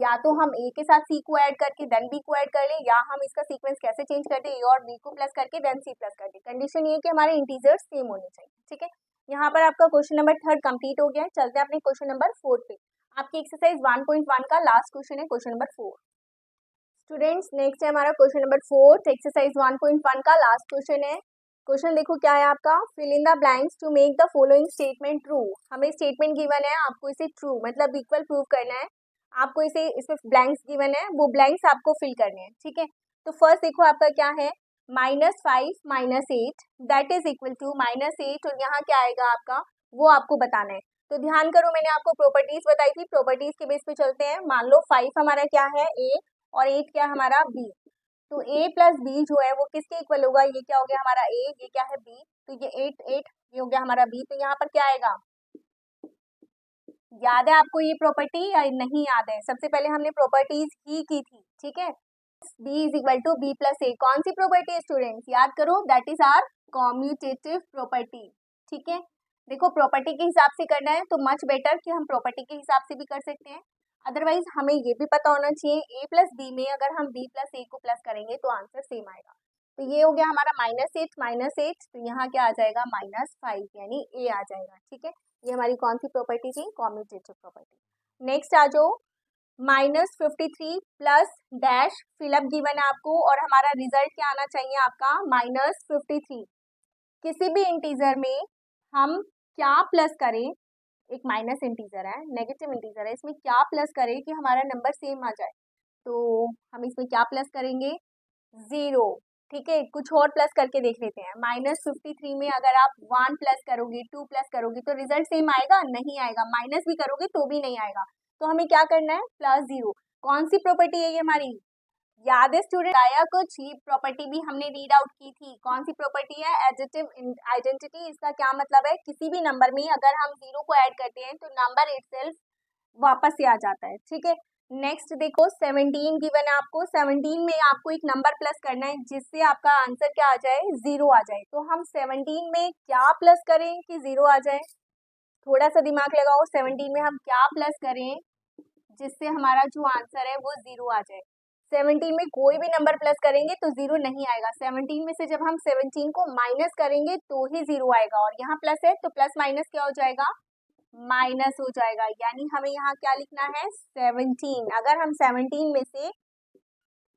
या तो हम a के साथ c को ऐड करके देन b को ऐड कर ले, या हम इसका सीक्वेंस कैसे चेंज कर दे? a और b को प्लस करके देन c प्लस कर दे। कंडीशन ये है कि हमारे इंटीजर्स सेम होने चाहिए, ठीक है। यहाँ पर आपका क्वेश्चन नंबर 3 कंप्लीट हो गया है। चलते हैं अपने क्वेश्चन नंबर 4 पे। आपकी एक्सरसाइज 1.1 का लास्ट क्वेश्चन है, क्वेश्चन नंबर 4। स्टूडेंट्स, नेक्स्ट है हमारा क्वेश्चन नंबर 4, एक्सरसाइज 1.1 का लास्ट क्वेश्चन है। क्वेश्चन देखो क्या है आपका? Fill in the blanks to make the following statement true. हमें स्टेटमेंट गिवन है, आपको इसे ट्रू मतलब इक्वल प्रूव करना है। आपको इसे इसमें ब्लैंक्स गिवन है, वो ब्लैंक्स आपको फिल करने हैं, ठीक है। तो फर्स्ट देखो आपका क्या है? -5 -8 दैट इज इक्वल टू -8, और यहाँ क्या आएगा आपका? वो आपको बताना है। तो ध्यान करो, मैंने आपको प्रॉपर्टीज बताई थी, प्रॉपर्टीज के बेस पे चलते हैं। मान लो 5 हमारा क्या है? A, और 8 क्या हमारा? B। तो a + b जो है वो किसके इक्वल होगा? ये क्या हो गया हमारा a, ये क्या है b, तो ये 8 8 ये हो गया हमारा b। तो यहाँ पर क्या आएगा? याद है आपको ये प्रॉपर्टी या नहीं याद है? सबसे पहले हमने प्रॉपर्टीज ही की थी, ठीक है। b = b + a, कौन सी प्रॉपर्टी है स्टूडेंट्स? याद करो, that is our commutative property, ठीक है। देखो, प्रॉपर्टी के हिसाब से करना है तो मच बेटर कि हम प्रॉपर्टी के हिसाब से भी कर सकते हैं। अदरवाइज हमें ये भी पता होना चाहिए a + b में अगर हम b + a को प्लस करेंगे तो आंसर सेम आएगा। तो ये हो गया हमारा -8 -8, तो यहाँ क्या आ जाएगा? -5, यानी a आ जाएगा, ठीक है। ये हमारी कौन सी प्रॉपर्टी थी? Commutative property. नेक्स्ट आ जाओ, -53 प्लस डैश फिलअप गिवन है आपको, और हमारा रिजल्ट क्या आना चाहिए आपका? -53। किसी भी इंटीजर में हम क्या प्लस करें? एक माइनस इंटीजर है, नेगेटिव इंटीजर है, इसमें क्या प्लस करें कि हमारा नंबर सेम आ जाए? तो हम इसमें क्या प्लस करेंगे? 0, ठीक है। कुछ और प्लस करके देख लेते हैं। -53 में अगर आप 1 प्लस करोगे, 2 प्लस करोगे तो रिजल्ट सेम आएगा? नहीं आएगा। माइनस भी करोगे तो भी नहीं आएगा। तो हमें क्या करना है? +0। कौन सी प्रॉपर्टी है ये हमारी? याद है स्टूडेंट? आया कुछ? ये प्रॉपर्टी भी हमने रीड आउट की थी। कौन सी प्रॉपर्टी है? Additive identity. इसका क्या मतलब है? किसी भी नंबर में अगर हम 0 को ऐड करते हैं तो नंबर इटसेल्फ वापस से आ जाता है, ठीक है। नेक्स्ट देखो, 17 गिवन है आपको। 17 में आपको एक नंबर प्लस करना है जिससे आपका आंसर क्या आ जाए? 0 आ जाए। तो हम 17 में क्या प्लस करें कि 0 आ जाए? थोड़ा सा दिमाग लगाओ, 17 में हम क्या प्लस करें जिससे हमारा जो आंसर है वो 0 आ जाए? 17 में कोई भी नंबर प्लस करेंगे तो 0 नहीं आएगा। 17 में से जब हम 17 को माइनस करेंगे तो ही 0 आएगा, और यहाँ प्लस है तो प्लस माइनस क्या हो जाएगा, माइनस हो जाएगा। यानी हमें यहाँ क्या लिखना है, 17। अगर हम 17 में से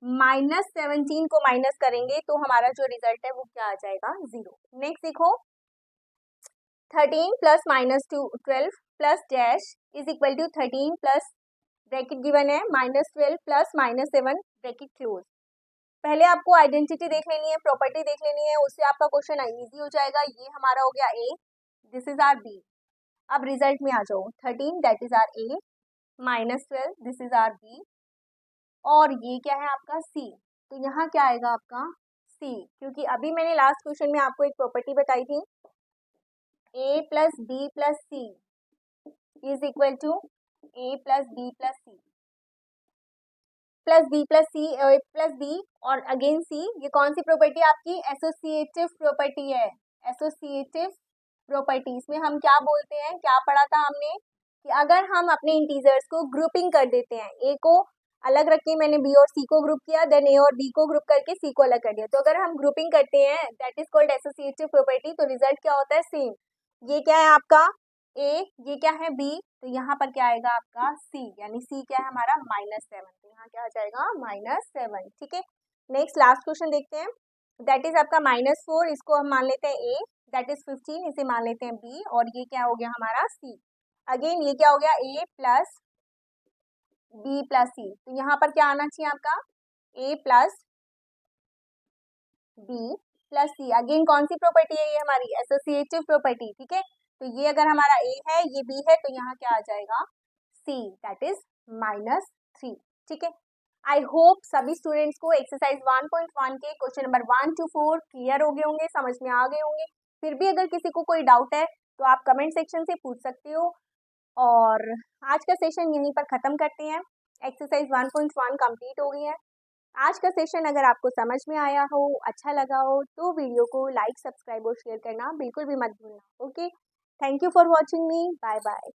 -17 को माइनस करेंगे तो हमारा जो रिजल्ट है वो क्या आ जाएगा, 0। नेक्स्ट देखो, 13 plus -12 plus dash is equal to 13 plus bracket given है -12 प्लस -7 ब्रैकेट क्लोज। पहले आपको आइडेंटिटी देख लेनी है, प्रॉपर्टी देख लेनी है, उससे आपका क्वेश्चन इजी हो जाएगा। ये हमारा हो गया a, this is our b. अब रिजल्ट में आ जाओ, 13 that is our a, -12 this is our b, और ये क्या है आपका सी। तो यहाँ क्या आएगा आपका सी, क्योंकि अभी मैंने लास्ट क्वेश्चन में आपको एक प्रॉपर्टी बताई थी, A plus B plus C is equal to A plus B plus C, plus B plus C plus B और अगेन सी। ये कौन सी प्रॉपर्टी आपकी, एसोसिएटिव प्रॉपर्टी है, एसोसिएटिव प्रॉपर्टी। इसमें हम क्या बोलते हैं, क्या पढ़ा था हमने, कि अगर हम अपने इंटीजर्स को ग्रुपिंग कर देते हैं, ए को अलग रख के मैंने बी और सी को ग्रुप किया, देन ए और बी को ग्रुप करके सी को अलग कर दिया, तो अगर हम ग्रुपिंग करते हैं that is called associative property, तो रिजल्ट क्या होता है, सेम। ये क्या है आपका ए, ये क्या है बी, तो यहाँ पर क्या आएगा आपका सी, यानी सी क्या है हमारा -7, तो यहाँ क्या आ जाएगा -7। ठीक है, नेक्स्ट लास्ट क्वेश्चन देखते हैं, दैट इज आपका -4, इसको हम मान लेते हैं ए, दैट इज 15, इसे मान लेते हैं बी, और ये क्या हो गया हमारा सी। अगेन ये क्या हो गया, ए प्लस बी प्लस सी, तो यहाँ पर क्या आना चाहिए आपका, ए प्लस बी प्लस सी। अगेन कौन सी प्रॉपर्टी है ये हमारी, एसोसिएटिव प्रॉपर्टी। ठीक है, तो ये अगर हमारा ए है, ये बी है, तो यहाँ क्या आ जाएगा सी, दैट इज -3। ठीक है, आई होप सभी स्टूडेंट्स को एक्सरसाइज 1.1 के क्वेश्चन नंबर 1 to 4 क्लियर हो गए होंगे, समझ में आ गए होंगे। फिर भी अगर किसी को कोई डाउट है तो आप कमेंट सेक्शन से पूछ सकते हो, और आज का सेशन यहीं पर ख़त्म करते हैं। एक्सरसाइज 1.1 कंप्लीट हो गई है। आज का सेशन अगर आपको समझ में आया हो, अच्छा लगा हो, तो वीडियो को लाइक, सब्सक्राइब और शेयर करना बिल्कुल भी मत भूलना। Okay, thank you for watching me, bye bye.